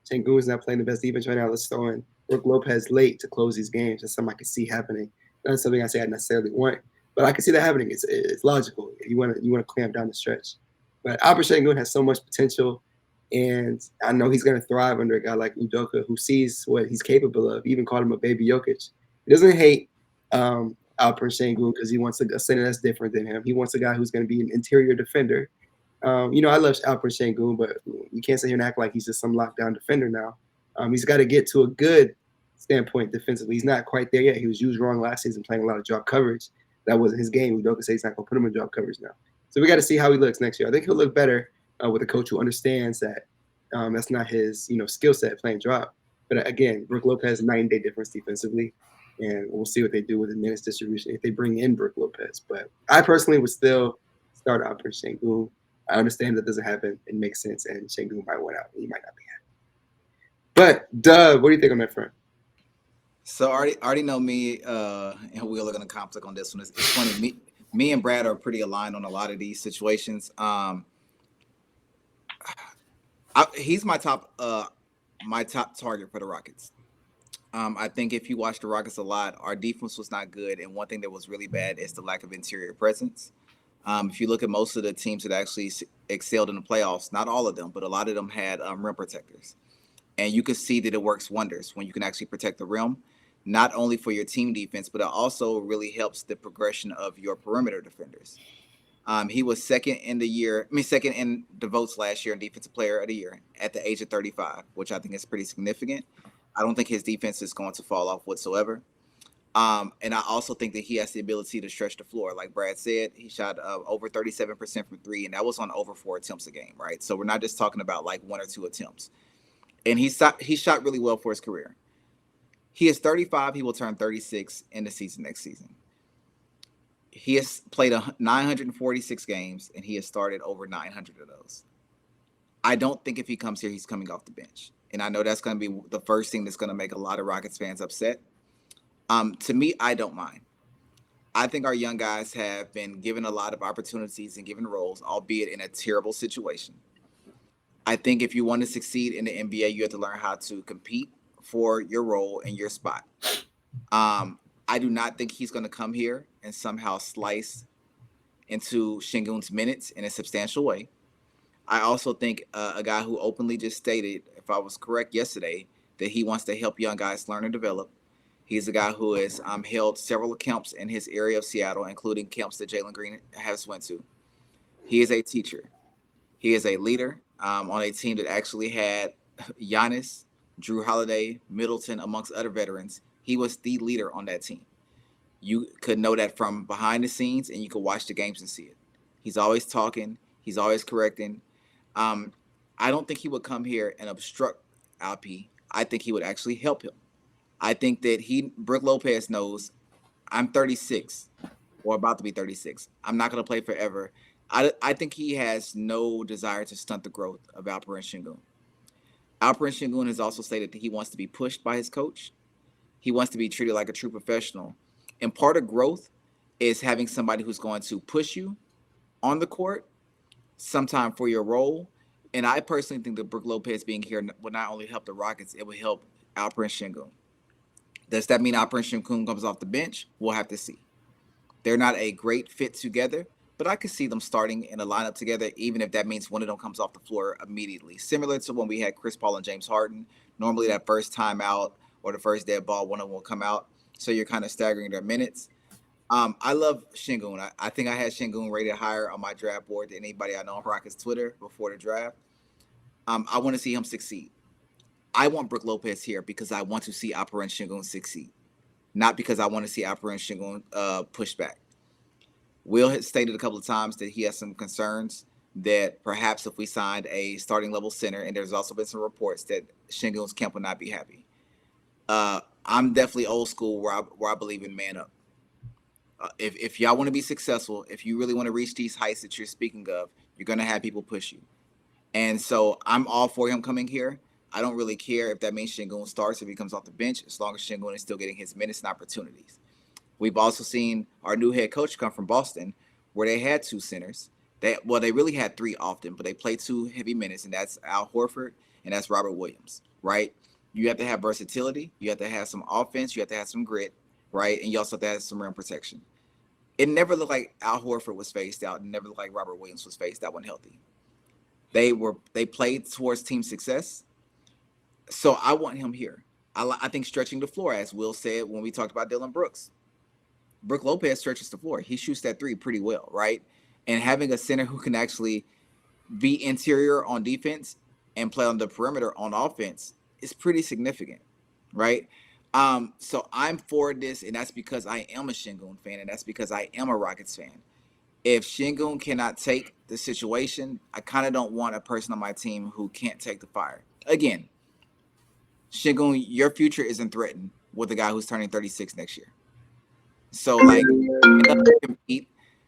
Sengun's not playing the best defense right now. Let's throw in Brook Lopez late to close these games. That's something I could see happening. Not something I say I necessarily want, but I can see that happening. It's logical. You want to clamp down the stretch. But Alperen Sengun has so much potential, and I know he's going to thrive under a guy like Udoka, who sees what he's capable of. He even called him a baby Jokic. He doesn't hate Alperen Sengun because he wants a center that's different than him. He wants a guy who's going to be an interior defender. I love Alperen Sengun, but you can't sit here and act like he's just some lockdown defender now. He's got to get to a good standpoint defensively. He's not quite there yet. He was used wrong last season, playing a lot of drop coverage. That wasn't his game. Udoka says he's not going to put him in drop coverage now. So we got to see how he looks next year. I think he'll look better with a coach who understands that that's not his skill set, playing drop. But again, Brook Lopez, 9-day difference defensively, and we'll see what they do with the minutes distribution if they bring in Brook Lopez. But I personally would still start Alperen Sengun. I understand that doesn't happen. It makes sense, and Sengun might win out. He might not be happy. But Dubb, what do you think on that front? So already know me, and we're going to conflict on this one. It's funny. Me and Brad are pretty aligned on a lot of these situations. He's my top target for the Rockets. I think if you watch the Rockets a lot, our defense was not good, and one thing that was really bad is the lack of interior presence. If you look at most of the teams that actually excelled in the playoffs, not all of them, but a lot of them had rim protectors. And you can see that it works wonders when you can actually protect the rim, not only for your team defense, but it also really helps the progression of your perimeter defenders. He was second in the votes last year in Defensive Player of the Year at the age of 35, which I think is pretty significant. I don't think his defense is going to fall off whatsoever. And I also think that he has the ability to stretch the floor. Like Brad said, he shot over 37% from three, and that was on over 4 attempts a game, right? So we're not just talking about like 1 or 2 attempts. And he shot really well for his career. He is 35. He will turn 36 in the season next season. He has played 946 games, and he has started over 900 of those. I don't think if he comes here, he's coming off the bench. And I know that's going to be the first thing that's going to make a lot of Rockets fans upset. To me, I don't mind. I think our young guys have been given a lot of opportunities and given roles, albeit in a terrible situation. I think if you want to succeed in the NBA, you have to learn how to compete for your role and your spot. I do not think he's going to come here and somehow slice into Sengun's minutes in a substantial way. I also think a guy who openly just stated, if I was correct yesterday, that he wants to help young guys learn and develop. He's a guy who has held several camps in his area of Seattle, including camps that Jalen Green has went to. He is a teacher. He is a leader on a team that actually had Giannis, Drew Holiday, Middleton, amongst other veterans. He was the leader on that team. You could know that from behind the scenes, and you could watch the games and see it. He's always talking. He's always correcting. Um, I don't think he would come here and obstruct Alp. I think he would actually help him. I think that Brook Lopez knows I'm 36 or about to be 36. I'm not going to play forever. I think he has no desire to stunt the growth of Alperen Sengun. Alperen Sengun has also stated that he wants to be pushed by his coach. He wants to be treated like a true professional. And part of growth is having somebody who's going to push you on the court sometime for your role. And I personally think that Brook Lopez being here would not only help the Rockets, it would help Alperen Sengun. Does that mean Alperen Sengun comes off the bench? We'll have to see. They're not a great fit together, but I could see them starting in a lineup together, even if that means one of them comes off the floor immediately. Similar to when we had Chris Paul and James Harden. Normally that first time out or the first dead ball, one of them will come out. So you're kind of staggering their minutes. I love Sengun. I think I had Sengun rated higher on my draft board than anybody I know on Rockets Twitter before the draft. I want to see him succeed. I want Brook Lopez here because I want to see Alperen Sengun succeed, not because I want to see Alperen Sengun push back. Will has stated a couple of times that he has some concerns that perhaps if we signed a starting level center, and there's also been some reports that Sengun's camp would not be happy. I'm definitely old school where I believe in man up. If y'all want to be successful, if you really want to reach these heights that you're speaking of, you're going to have people push you. And so I'm all for him coming here. I don't really care if that means Sengun starts, if he comes off the bench, as long as Sengun is still getting his minutes and opportunities. We've also seen our new head coach come from Boston, where they had two centers. They really had three often, but they played two heavy minutes, and that's Al Horford and that's Robert Williams, right? You have to have versatility. You have to have some offense. You have to have some grit, right? And you also have to have some rim protection. It never looked like Al Horford was phased out. It never looked like Robert Williams was phased out when healthy. They played towards team success. So I want him here. I think stretching the floor, as Will said when we talked about Dillon Brooks. Brook Lopez stretches the floor. He shoots that three pretty well, right? And having a center who can actually be interior on defense and play on the perimeter on offense is pretty significant, right? So I'm for this, and that's because I am a Sengun fan, and that's because I am a Rockets fan. If Sengun cannot take the situation, I kind of don't want a person on my team who can't take the fire. Again, Sengun, your future isn't threatened with a guy who's turning 36 next year. So, like,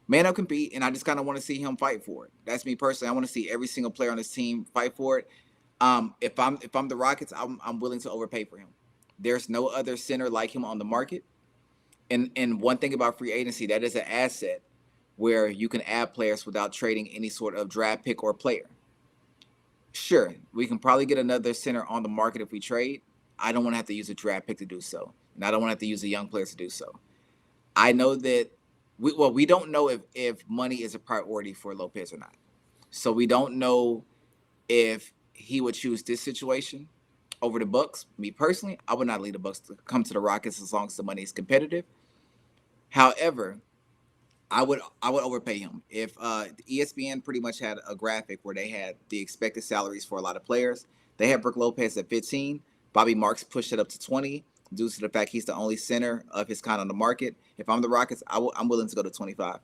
man up, compete, and I just kind of want to see him fight for it. That's me personally. I want to see every single player on this team fight for it. If I'm the Rockets, I'm willing to overpay for him. There's no other center like him on the market. And one thing about free agency, that is an asset where you can add players without trading any sort of draft pick or player. Sure, we can probably get another center on the market if we trade. I don't want to have to use a draft pick to do so, and I don't want to have to use a young player to do so. I know that we don't know if money is a priority for Lopez or not. So we don't know if he would choose this situation over the Bucks. Me personally, I would not lead the Bucks to come to the Rockets as long as the money is competitive. However, I would overpay him. If ESPN pretty much had a graphic where they had the expected salaries for a lot of players. They had Brook Lopez at 15. Bobby Marks pushed it up to 20 due to the fact he's the only center of his kind on the market. If I'm the Rockets, I'm willing to go to 25.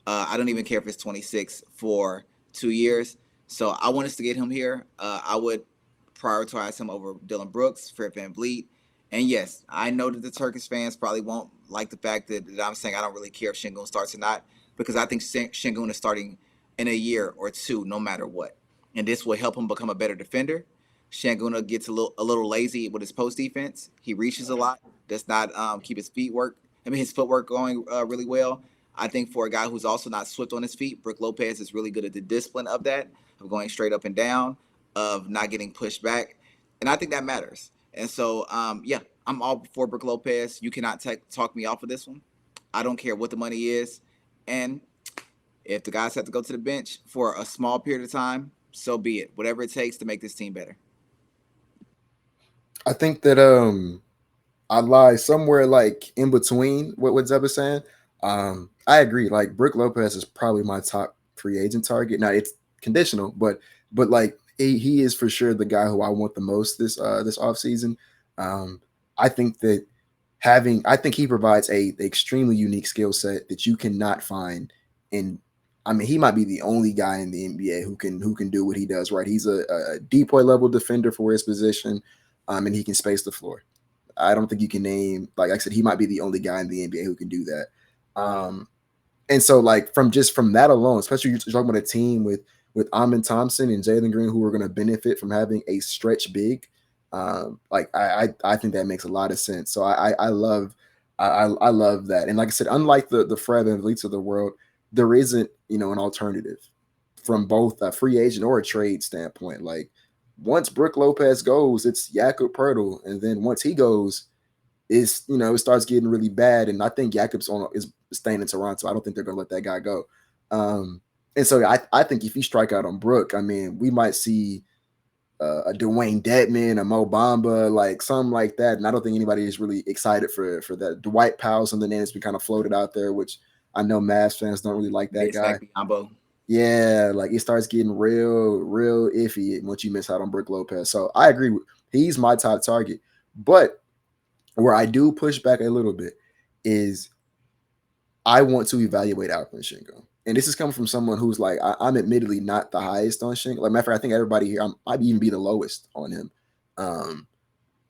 I don't even care if it's 26 for 2 years. So I want us to get him here. I would prioritize him over Dillon Brooks, Fred VanVleet. And yes, I know that the Turkish fans probably won't like the fact that I'm saying I don't really care if Sengun starts or not, because I think Sengun is starting in a year or two, no matter what. And this will help him become a better defender. Sengun gets a little lazy with his post defense. He reaches a lot. Does not keep his footwork going really well. I think for a guy who's also not swift on his feet, Brook Lopez is really good at the discipline of that, of going straight up and down, of not getting pushed back. And I think that matters. And so, I'm all for Brook Lopez. You cannot talk me off of this one. I don't care what the money is. And if the guys have to go to the bench for a small period of time, so be it. Whatever it takes to make this team better. I think that I lie somewhere like in between what Dubb is saying. I agree. Like Brook Lopez is probably my top free agent target. Now it's conditional, but like he is for sure the guy who I want the most this offseason. I think that I think he provides a extremely unique skill set that you cannot find in. I mean, he might be the only guy in the NBA who can do what he does. Right, he's a depoy level defender for his position, and he can space the floor. I don't think you can name, like I said, he might be the only guy in the NBA who can do that. And so like from that alone, especially you're talking about a team with Amin Thompson and Jalen Green who are going to benefit from having a stretch big. Like I think that makes a lot of sense. So I love that. And like I said, unlike the Fred VanVleets of the world, there isn't an alternative from both a free agent or a trade standpoint. Like once Brook Lopez goes, it's Jakob Poeltl, and then once he goes, it starts getting really bad. And I think Jakob's is staying in Toronto. I don't think they're going to let that guy go. And so I think if you strike out on Brook, I mean, we might see a Dwayne Dedman, a Mo Bamba, like something like that. And I don't think anybody is really excited for that. Dwight Powell's on the name has been kind of floated out there, which I know Mavs fans don't really like that guy. Yeah, like it starts getting real iffy once you miss out on Brook Lopez. So I agree. He's my top target. But where I do push back a little bit is I want to evaluate Alperen Sengun. And this is coming from someone who's like, I'm admittedly not the highest on Sengun. Like, matter of fact, I think everybody here, I'd even be the lowest on him.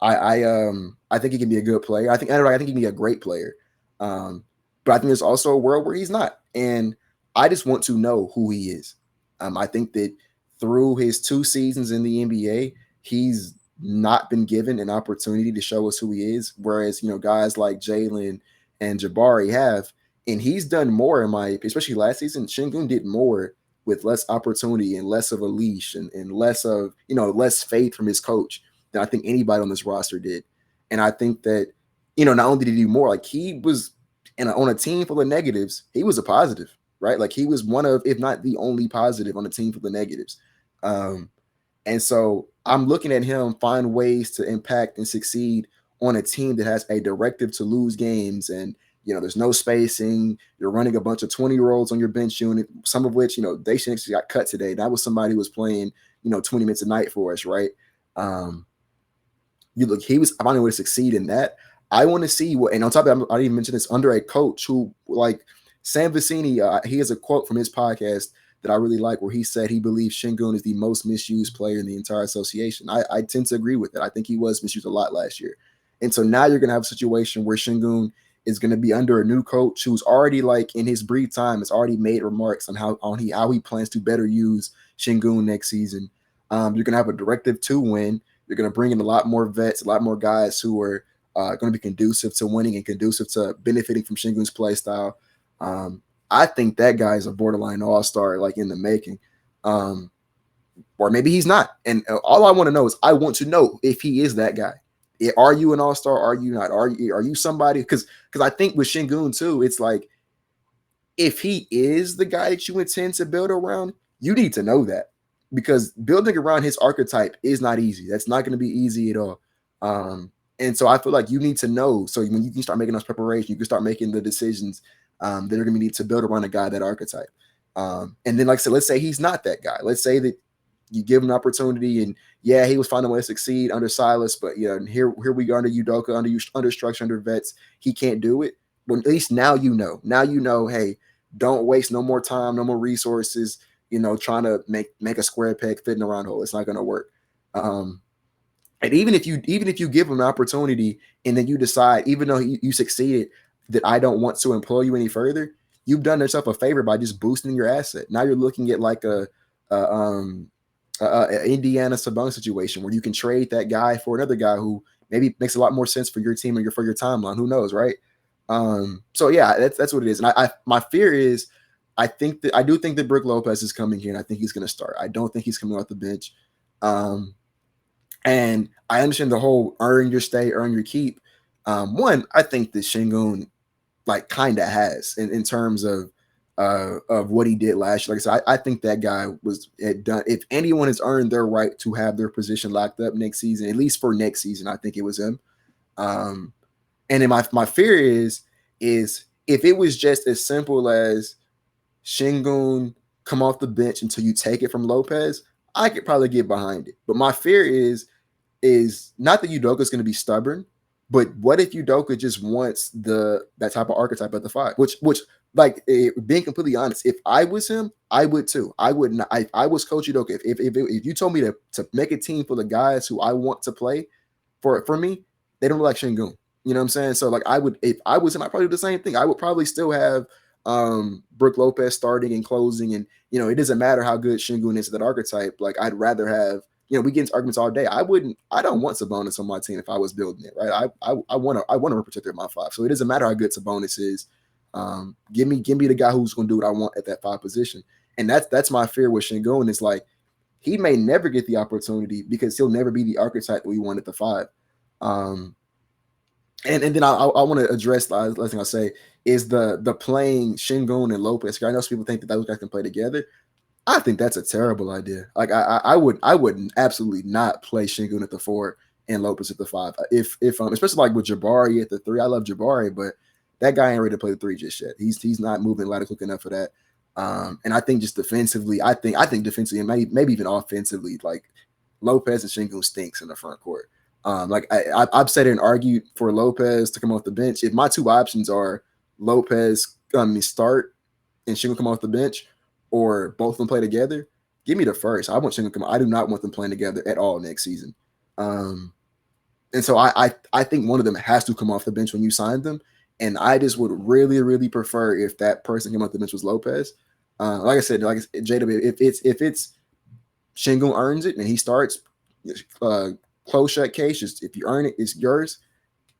I think he can be a good player. I think he can be a great player. But I think there's also a world where he's not. And I just want to know who he is. I think that through his 2 seasons in the NBA, he's not been given an opportunity to show us who he is. Whereas, guys like Jalen and Jabari have, and he's done more especially last season. Sengun did more with less opportunity and less of a leash and less of, less faith from his coach than I think anybody on this roster did. And I think that, not only did he do more, like he was on a team full of negatives, he was a positive, right? Like he was one of, if not the only positive on a team full of negatives. And so I'm looking at him find ways to impact and succeed on a team that has a directive to lose games. And, there's no spacing. You're running a bunch of 20-year-olds on your bench unit, some of which, they actually got cut today. That was somebody who was playing, 20 minutes a night for us, right? He was finding a way to succeed in that. I want to see what, and on top of that, I didn't even mention this, under a coach who, like Sam Vecini, he has a quote from his podcast that I really like where he said he believes Sengun is the most misused player in the entire association. I tend to agree with it. I think he was misused a lot last year. And so now you're going to have a situation where Sengun is going to be under a new coach who's already, like, in his brief time, has already made remarks on how he plans to better use Sengun next season. You're going to have a directive to win. You're going to bring in a lot more vets, a lot more guys who are going to be conducive to winning and conducive to benefiting from Sengun's play style. I think that guy is a borderline all-star, like in the making. Or maybe he's not. And all I want to know is I want to know if he is that guy. Are you an all-star? Are you not? Are you somebody? Because I think with Sengun too, it's like if he is the guy that you intend to build around, you need to know that, because building around his archetype is not easy. That's not going to be easy at all. And so I feel like you need to know. So when you can start making those preparations, you can start making the decisions that are going to need to build around a guy that archetype. And then, like I said, let's say he's not that guy. Let's say that you give him an opportunity, and yeah, he was finding a way to succeed under Silas, but here we go under Udoka, under structure, under vets, he can't do it. But at least now you know. Now you know, hey, don't waste no more time, no more resources, trying to make a square peg fit in a round hole. It's not going to work. And even if you give him an opportunity and then you decide, even though you succeeded, that I don't want to employ you any further, you've done yourself a favor by just boosting your asset. Now you're looking at like a Indiana Sabonis situation where you can trade that guy for another guy who maybe makes a lot more sense for your team or for your timeline. Who knows, right? So yeah, that's what it is. And my fear is, I do think that Brook Lopez is coming here, and I think he's going to start. I don't think he's coming off the bench. And I understand the whole earn your stay, earn your keep. One, I think that Sengun like kind of has in terms of of what he did last year. Like I said, I think that guy had done. If anyone has earned their right to have their position locked up next season, at least for next season, I think it was him. And then my fear is if it was just as simple as Sengun come off the bench until you take it from Lopez, I could probably get behind it. But my fear is not that Udoka is going to be stubborn, but what if Udoka just wants that type of archetype at the 5? Which like being completely honest, if I was him, I would too. I would not. I was Coach Udoka. If you told me to make a team full of guys who I want to play for me, they don't look like Sengun. You know what I'm saying? So like if I was him, I'd probably do the same thing. I would probably still have Brook Lopez starting and closing, and it doesn't matter how good Sengun is at that archetype. Like I'd rather have, we get into arguments all day. I don't want Sabonis on my team if I was building it, right? I want to rim protector at my 5. So it doesn't matter how good Sabonis is. Give me the guy who's going to do what I want at that 5 position. And that's my fear with Sengun. It's like he may never get the opportunity because he'll never be the archetype that we want at the 5. And then I want to address the last thing I'll say is the playing Sengun and Lopez. I know some people think that those guys can play together. I think that's a terrible idea. Like I would absolutely not play Sengun at the 4 and Lopez at the 5. If especially like with Jabari at the 3. I love Jabari, but that guy ain't ready to play the 3 just yet. He's not moving lateral quick enough for that. And I think just defensively, I think defensively and maybe even offensively, like Lopez and Sengun stinks in the front court. Like I've said and argued for Lopez to come off the bench. If my 2 options are Lopez start and Sengun come off the bench, or both of them play together, give me the first. I want Sengun come. I do not want them playing together at all next season. And so I think one of them has to come off the bench when you sign them. And I just would really, really prefer if that person came off the bench was Lopez. Like I said, JW, if it's Sengun earns it and he starts, close shut case, just if you earn it, it's yours.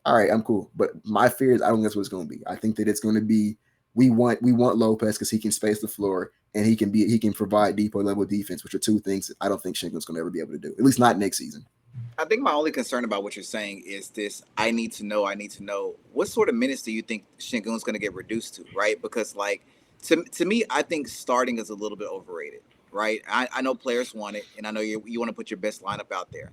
All right, I'm cool. But my fear is I don't think that's what it's going to be. I think that it's going to be we want Lopez because he can space the floor and he can provide depot level defense, which are 2 things that I don't think Sengun's going to ever be able to do, at least not next season. I think my only concern about what you're saying is this: I need to know what sort of minutes do you think Sengun's going to get reduced to, right? Because like to me, I think starting is a little bit overrated, right? I know players want it, and I know you want to put your best lineup out there.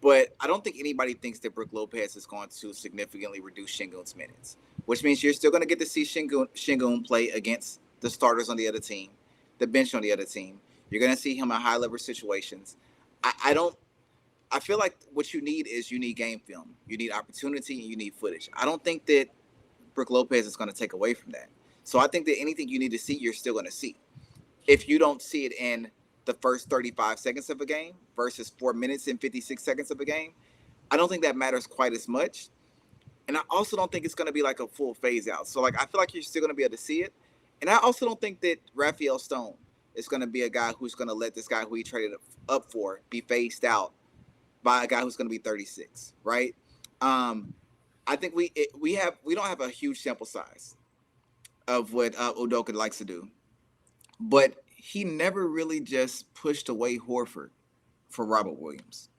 But I don't think anybody thinks that Brook Lopez is going to significantly reduce Sengun's minutes, which means you're still going to get to see Sengun play against the starters on the other team, the bench on the other team. You're going to see him in high-level situations. I feel like what you need game film. You need opportunity and you need footage. I don't think that Brook Lopez is going to take away from that. So I think that anything you need to see, you're still going to see. If you don't see it in the first 35 seconds of a game versus 4 minutes and 56 seconds of a game, I don't think that matters quite as much. And I also don't think it's going to be like a full phase out. So like I feel like you're still going to be able to see it. And I also don't think that Raphael Stone is going to be a guy who's going to let this guy who he traded up for be phased out by a guy who's going to be 36, right? I think we don't have a huge sample size of what Udoka likes to do, but he never really just pushed away Horford for Robert Williams.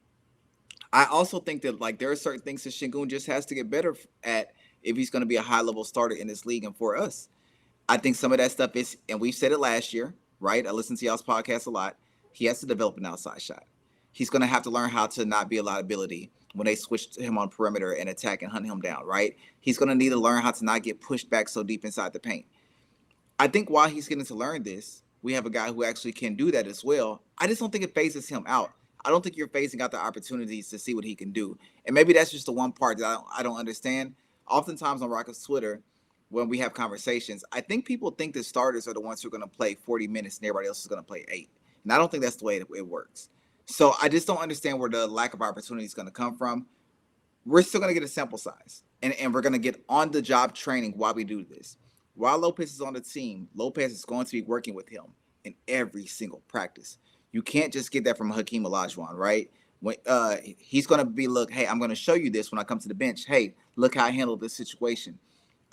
I also think that like there are certain things that Sengun just has to get better at if he's going to be a high-level starter in this league and for us. I think some of that stuff is, and we've said it last year, right? I listen to y'all's podcast a lot. He has to develop an outside shot. He's going to have to learn how to not be a liability when they switch to him on perimeter and attack and hunt him down, right? He's going to need to learn how to not get pushed back so deep inside the paint. I think while he's getting to learn this, we have a guy who actually can do that as well. I just don't think it phases him out. I don't think you're phasing out the opportunities to see what he can do. And maybe that's just the one part that I don't understand. Oftentimes on Rockets Twitter, when we have conversations, I think people think that starters are the ones who are going to play 40 minutes and everybody else is going to play 8. And I don't think that's the way it works. So I just don't understand where the lack of opportunity is going to come from. We're still going to get a sample size. And we're going to get on-the-job training while we do this. While Lopez is on the team, Lopez is going to be working with him in every single practice. You can't just get that from Hakeem Olajuwon, right? When he's going to be, look, hey, I'm going to show you this when I come to the bench. Hey, look how I handled this situation.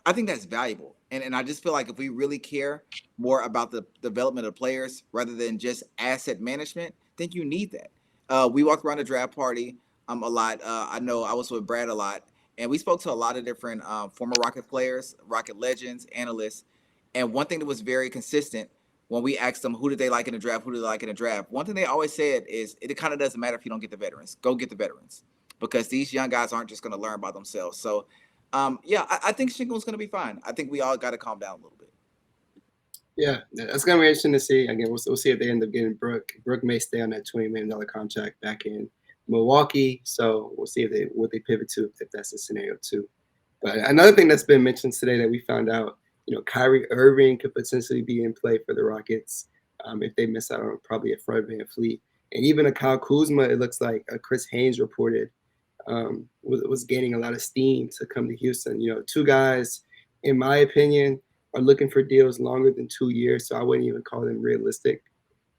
I think that's valuable. And I just feel like if we really care more about the development of players rather than just asset management, then you need that. We walked around the draft party a lot. I know I was with Brad a lot. And we spoke to a lot of different former Rocket players, Rocket legends, analysts. And one thing that was very consistent when we asked them who did they like in the draft, who did they like in the draft, one thing they always said is it kind of doesn't matter if you don't get the veterans. Go get the veterans because these young guys aren't just going to learn by themselves. So, yeah, I think Shingun's going to be fine. I think we all got to calm down a little bit. Yeah, that's gonna be interesting to see. Again, we'll see if they end up getting Brook. Brook may stay on that $20 million contract back in Milwaukee, so we'll see if what they pivot to if that's the scenario too. But another thing that's been mentioned today that we found out, Kyrie Irving could potentially be in play for the Rockets if they miss out on probably a Fred VanVleet, and even a Kyle Kuzma. It looks like Chris Haynes reported was gaining a lot of steam to come to Houston. Two guys, in my opinion, are looking for deals longer than 2 years, so I wouldn't even call them realistic.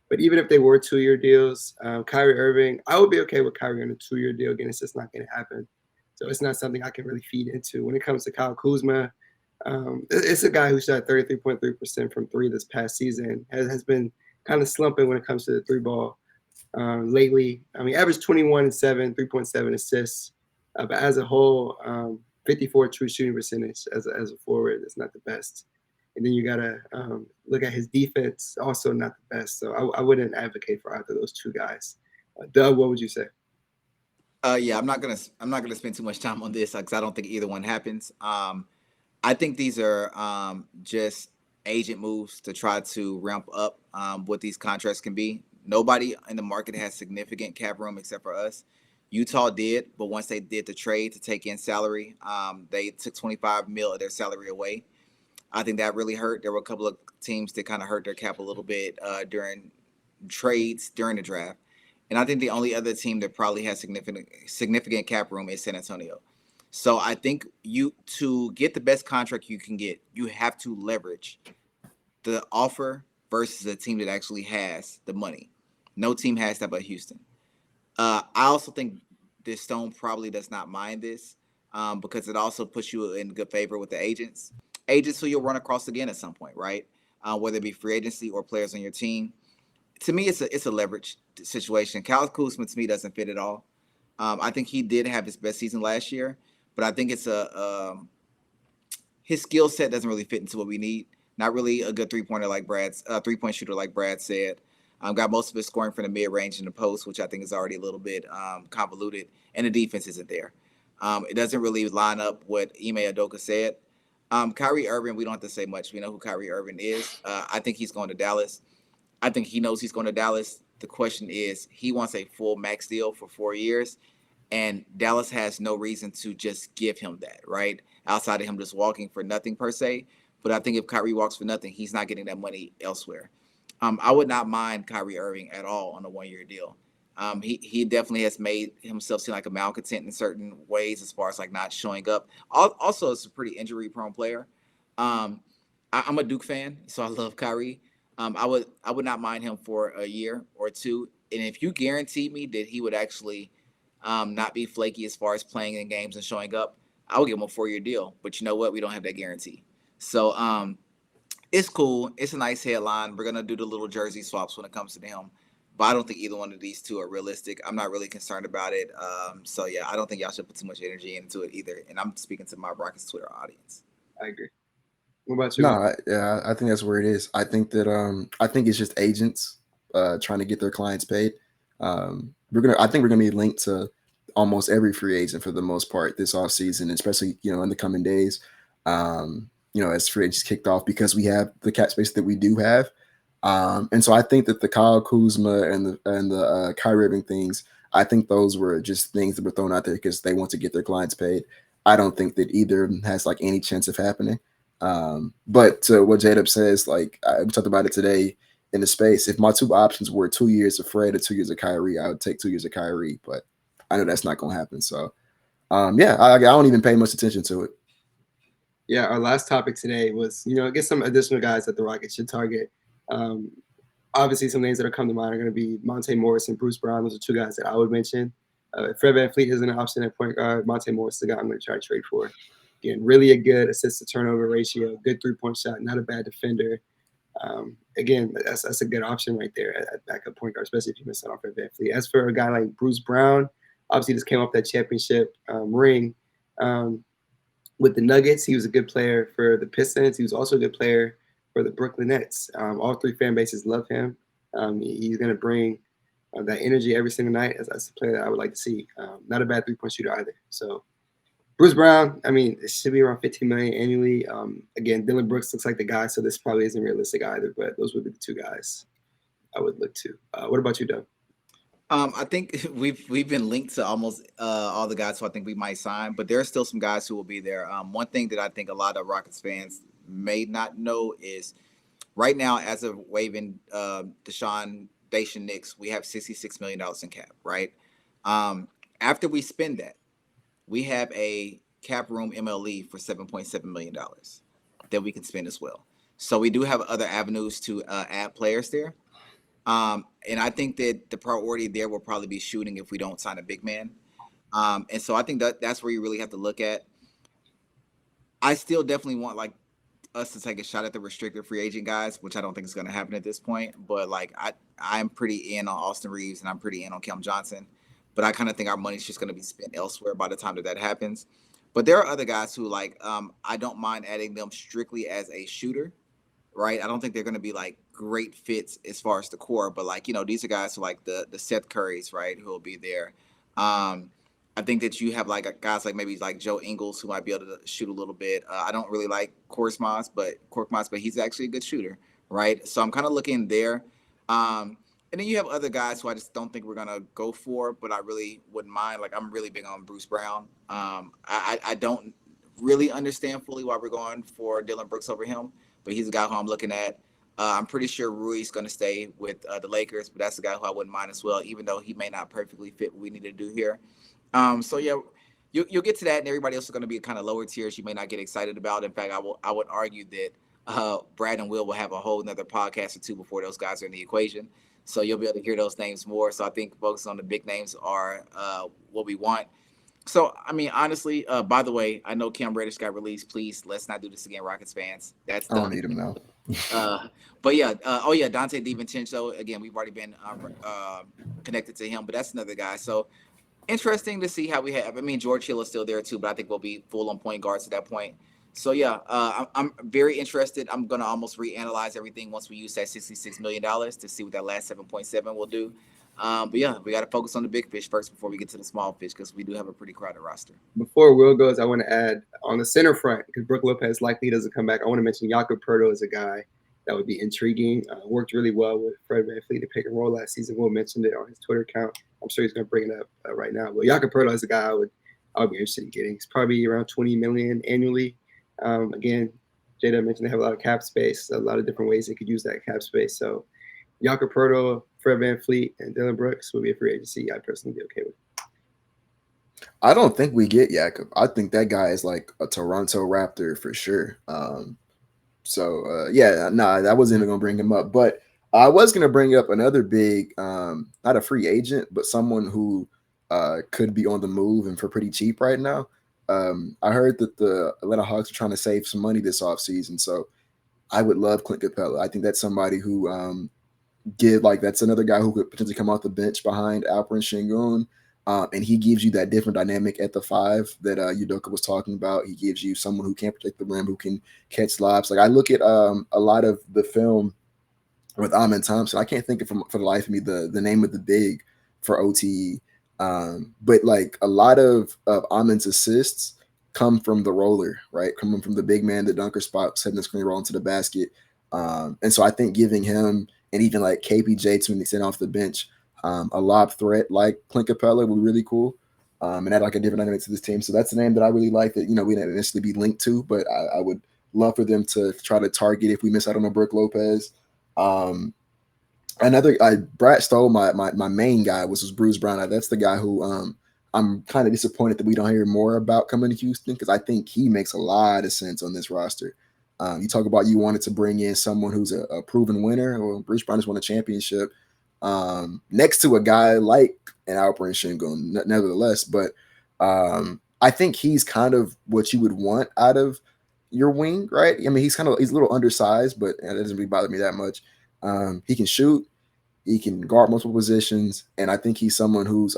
But even if they were 2-year deals, Kyrie Irving, I would be okay with Kyrie on a 2-year deal. Again, it's just not going to happen. So it's not something I can really feed into. When it comes to Kyle Kuzma, it's a guy who shot 33.3% from three this past season, has been kind of slumping when it comes to the three ball lately. I mean, average 21 and 7, 3.7 assists. But as a whole, 54 true shooting percentage as a forward is not the best. And then you got to look at his defense, also not the best. So I wouldn't advocate for either of those two guys. Dubb, what would you say? Yeah, I'm not gonna spend too much time on this because I don't think either one happens. I think these are just agent moves to try to ramp up what these contracts can be. Nobody in the market has significant cap room except for us. Utah did, but once they did the trade to take in salary, they took 25 mil of their salary away. I think that really hurt. There were a couple of teams that kind of hurt their cap a little bit during trades during the draft. And I think the only other team that probably has significant cap room is San Antonio. So I think to get the best contract you can get, you have to leverage the offer versus a team that actually has the money. No team has that but Houston. I also think this Stone probably does not mind this because it also puts you in good favor with the agents who you'll run across again at some point, right? Whether it be free agency or players on your team. To me, it's a leverage situation. Kyle Kuzma to me doesn't fit at all. I think he did have his best season last year, but I think it's his skill set doesn't really fit into what we need. Not really a good 3-point shooter like Brad said. Got most of his scoring from the mid range and the post, which I think is already a little bit convoluted, and the defense isn't there. It doesn't really line up what Ime Udoka said. Kyrie Irving, we don't have to say much. We know who Kyrie Irving is. I think he's going to Dallas. I think he knows he's going to Dallas. The question is, he wants a full max deal for 4 years, and Dallas has no reason to just give him that, right? Outside of him just walking for nothing per se. But I think if Kyrie walks for nothing, he's not getting that money elsewhere. I would not mind Kyrie Irving at all on a 1-year deal. He definitely has made himself seem like a malcontent in certain ways as far as like not showing up. Also, it's a pretty injury-prone player. I'm a Duke fan, so I love Kyrie. I would not mind him for a year or two. And if you guaranteed me that he would actually not be flaky as far as playing in games and showing up, I would give him a 4-year deal. But you know what? We don't have that guarantee. So it's cool. It's a nice headline. We're going to do the little jersey swaps when it comes to him. But I don't think either one of these two are realistic. I'm not really concerned about it. So, yeah, I don't think y'all should put too much energy into it either. And I'm speaking to my Rockets Twitter audience. I agree. What about you? No, I think that's where it is. I think that I think it's just agents trying to get their clients paid. I think we're gonna be linked to almost every free agent for the most part this offseason, especially in the coming days. As free agents kicked off because we have the cap space that we do have. And so I think that the Kyle Kuzma and the Kyrie Irving things, I think those were just things that were thrown out there because they want to get their clients paid. I don't think that either of them has like any chance of happening. But to what J-Dub says, like we talked about it today in the space, if my two options were 2 years of Fred or 2 years of Kyrie, I would take 2 years of Kyrie, but I know that's not going to happen. So, I don't even pay much attention to it. Yeah, our last topic today was, get some additional guys that the Rockets should target. Obviously, some names that are coming to mind are going to be Monte Morris and Bruce Brown. Those are two guys that I would mention. Fred VanVleet is an option at point guard. Monte Morris is the guy I'm going to try to trade for. Again, really a good assist-to-turnover ratio, good three-point shot, not a bad defender. Again, that's a good option right there at backup point guard, especially if you miss out on Fred VanVleet. As for a guy like Bruce Brown, obviously just came off that championship ring with the Nuggets. He was a good player for the Pistons. He was also a good player for the Brooklyn Nets. All three fan bases love him. He's going to bring that energy every single night as a player that I would like to see. Not a bad 3-point shooter either. So Bruce Brown, I mean, it should be around 15 million annually. Again, Dillon Brooks looks like the guy, so this probably isn't realistic either. But those would be the two guys I would look to. What about you, Dubb? I think we've been linked to almost all the guys who I think we might sign, but there are still some guys who will be there. One thing that I think a lot of Rockets fans may not know is right now, as of waiving Deshaun Knicks, we have $66 million in cap, right? After we spend that, we have a cap room MLE for $7.7 million that we can spend as well. So we do have other avenues to add players there. And I think that the priority there will probably be shooting if we don't sign a big man. And so I think that's where you really have to look at. I still definitely want like us to take a shot at the restricted free agent guys, which I don't think is going to happen at this point. But like I'm pretty in on Austin Reeves and I'm pretty in on Cam Johnson. But I kind of think our money's just going to be spent elsewhere by the time that happens. But there are other guys who like I don't mind adding them strictly as a shooter, right? I don't think they're going to be like great fits as far as the core, but like, you know, these are guys who like the Seth Currys, right, who will be there. I think that you have like guys like maybe like Joe Ingles who might be able to shoot a little bit. I don't really like Korkmaz, but he's actually a good shooter, right? So I'm kind of looking there. And then you have other guys who I just don't think we're gonna go for, but I really wouldn't mind. Like I'm really big on Bruce Brown. I don't really understand fully why we're going for Dillon Brooks over him, but he's a guy who I'm looking at. I'm pretty sure Rui's going to stay with the Lakers, but that's a guy who I wouldn't mind as well, even though he may not perfectly fit what we need to do here. So yeah, you'll get to that, and everybody else is going to be kind of lower tiers you may not get excited about. In fact, I would argue that Brad and Will have a whole nother podcast or two before those guys are in the equation. So you'll be able to hear those names more. So I think focusing on the big names are what we want. So, I mean, honestly, by the way, I know Cam Reddish got released. Please, let's not do this again, Rockets fans. That's done. I don't need him now. But yeah, Dante DiVincenzo, again, we've already been connected to him, but that's another guy. So interesting to see how we have. I mean, George Hill is still there too, but I think we'll be full on point guards at that point. So yeah, I'm very interested. I'm gonna almost reanalyze everything once we use that $66 million to see what that last 7.7 will do. But yeah, we got to focus on the big fish first before we get to the small fish because we do have a pretty crowded roster. Before Will goes, I want to add on the center front because Brook Lopez likely doesn't come back. I want to mention Jakob Poeltl as a guy that would be intriguing. Worked really well with Fred VanVleet to pick and roll last season. Will mentioned it on his Twitter account. I'm sure he's going to bring it up right now. But Jakob Poeltl is a guy I would be interested in getting. He's probably around $20 million annually. Again, Jada mentioned they have a lot of cap space, a lot of different ways they could use that cap space. So Jakob Poeltl, Fred VanVleet, and Dillon Brooks will be a free agency I'd personally be okay with. I don't think we get Jakob. I think that guy is like a Toronto Raptor for sure. I wasn't even going to bring him up. But I was going to bring up another big, not a free agent, but someone who could be on the move and for pretty cheap right now. I heard that the Atlanta Hawks are trying to save some money this offseason. So I would love Clint Capella. I think that's somebody who that's another guy who could potentially come off the bench behind Alperen Sengun. And he gives you that different dynamic at the 5 that Udoka was talking about. He gives you someone who can protect the rim, who can catch lobs. Like I look at a lot of the film with Amen Thompson. I can't think of for the life of me the name of the big for OTE. But like a lot of Amen's assists come from the roller, right? Coming from the big man, the dunker spot, setting the screen roll into the basket. And so I think giving him and even like KPJ to an extent off the bench, a lob threat like Clint Capella would be really cool. And add like a different dynamic to this team. So that's the name that I really like that, we didn't initially be linked to, but I would love for them to try to target if we miss out on a Brook Lopez. Brad stole my main guy, which was Bruce Brown. That's the guy who I'm kind of disappointed that we don't hear more about coming to Houston because I think he makes a lot of sense on this roster. You talk about you wanted to bring in someone who's a proven winner, or Bruce Brown has won a championship next to a guy like an Alperen Sengun, nevertheless. But I think he's kind of what you would want out of your wing, right? I mean, he's a little undersized, but that doesn't really bother me that much. He can shoot, he can guard multiple positions, and I think he's someone who's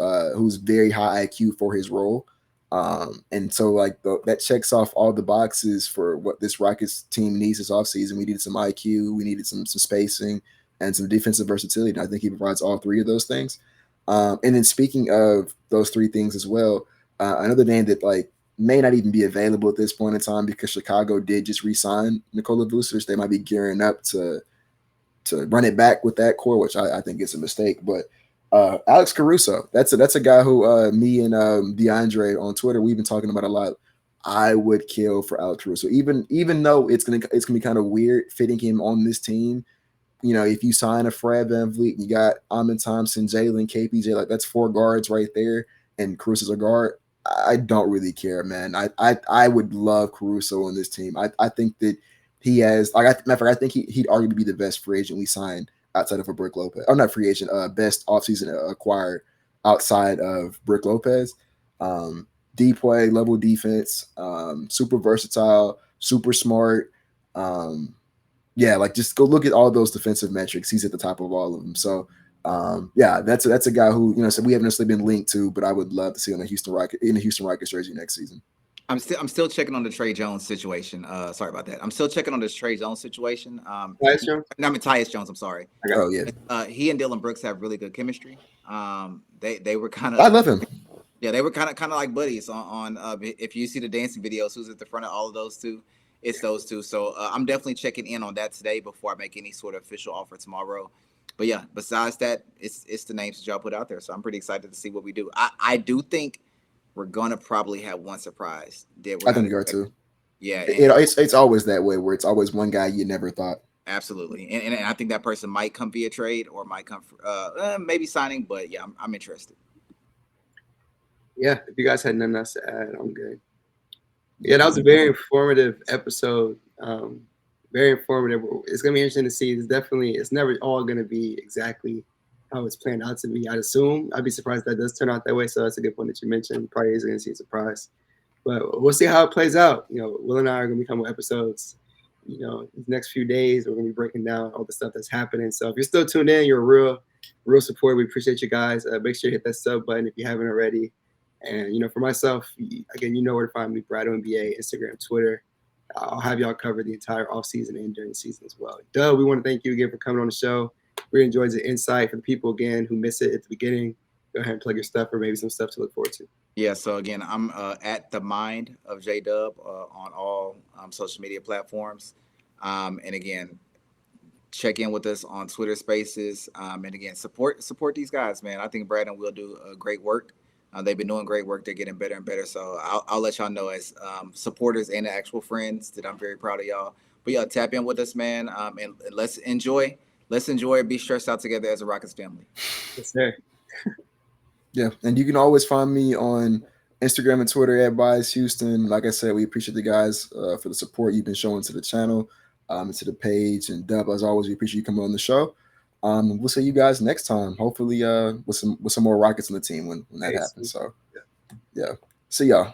very high IQ for his role. And so like that checks off all the boxes for what this Rockets team needs this offseason. We needed some IQ, we needed some spacing, and some defensive versatility. And I think he provides all three of those things. And then speaking of those three things as well, another name that like may not even be available at this point in time because Chicago did just re-sign Nikola Vucevic. They might be gearing up to run it back with that core, which I think is a mistake. But Alex Caruso, that's a guy who me and DeAndre on Twitter, we've been talking about a lot. I would kill for Alex Caruso, even though it's gonna be kind of weird fitting him on this team. You know, if you sign a Fred VanVleet, you got Amin Thompson, Jalen, KPJ, like that's four guards right there, and Caruso's a guard. I don't really care, man. I would love Caruso on this team. I think that he has, like, matter of fact, I think he'd arguably be the best free agent we signed outside of a Brook Lopez. Or not free agent, best offseason acquired outside of Brook Lopez. Deep play, level defense, super versatile, super smart. Yeah, like just go look at all those defensive metrics. He's at the top of all of them. So yeah, that's a guy who, you know, so we haven't necessarily been linked to, but I would love to see on the Houston Rockets jersey next season. I'm still checking on the Trey Jones situation. Sorry about that. I'm still checking on this Trey Jones situation. Tyus Jones. I'm sorry. Oh yeah. He and Dillon Brooks have really good chemistry. They were kind of. I love him. Yeah, they were kind of like buddies on if you see the dancing videos, who's at the front of all of those two? It's those two. So I'm definitely checking in on that today before I make any sort of official offer tomorrow. But yeah, besides that, it's the names that y'all put out there. So I'm pretty excited to see what we do. I do think we're gonna probably have one surprise. I think we are too. Yeah, it's always that way where it's always one guy you never thought. Absolutely, and I think that person might come via trade or might come maybe signing. But yeah, I'm interested. Yeah, if you guys had nothing else to add, I'm good. Yeah, that was a very informative episode. Very informative. It's gonna be interesting to see. It's never all gonna be exactly how it's planned out to be. I'd assume. I'd be surprised if that does turn out that way. So that's a good point that you mentioned. Probably is gonna see a surprise, but we'll see how it plays out. You know, Will and I are gonna be coming with episodes. You know, these next few days we're gonna be breaking down all the stuff that's happening. So if you're still tuned in, you're a real supporter. We appreciate you guys. Make sure you hit that sub button if you haven't already. And, you know, for myself, again, you know where to find me, Bradeaux NBA, Instagram, Twitter. I'll have y'all cover the entire offseason and during the season as well. Dubb, we want to thank you again for coming on the show. Really enjoyed the insight. For the people, again, who miss it at the beginning, go ahead and plug your stuff or maybe some stuff to look forward to. Yeah, so again, I'm at the mind of J-Dubb on all social media platforms. And again, check in with us on Twitter Spaces. And again, support these guys, man. I think Brad and Will do great work. They've been doing great work. They're getting better and better. So I'll let y'all know as supporters and actual friends that I'm very proud of y'all. But yeah, tap in with us, man. And let's enjoy. Be stressed out together as a Rockets family. Yes, sir. Yeah, and you can always find me on Instagram and Twitter at Bias Houston. Like I said, we appreciate the guys for the support you've been showing to the channel, and to the page. And Dubb, as always, we appreciate you coming on the show. We'll see you guys next time. Hopefully, with some more Rockets on the team when that happens. So, yeah. See y'all.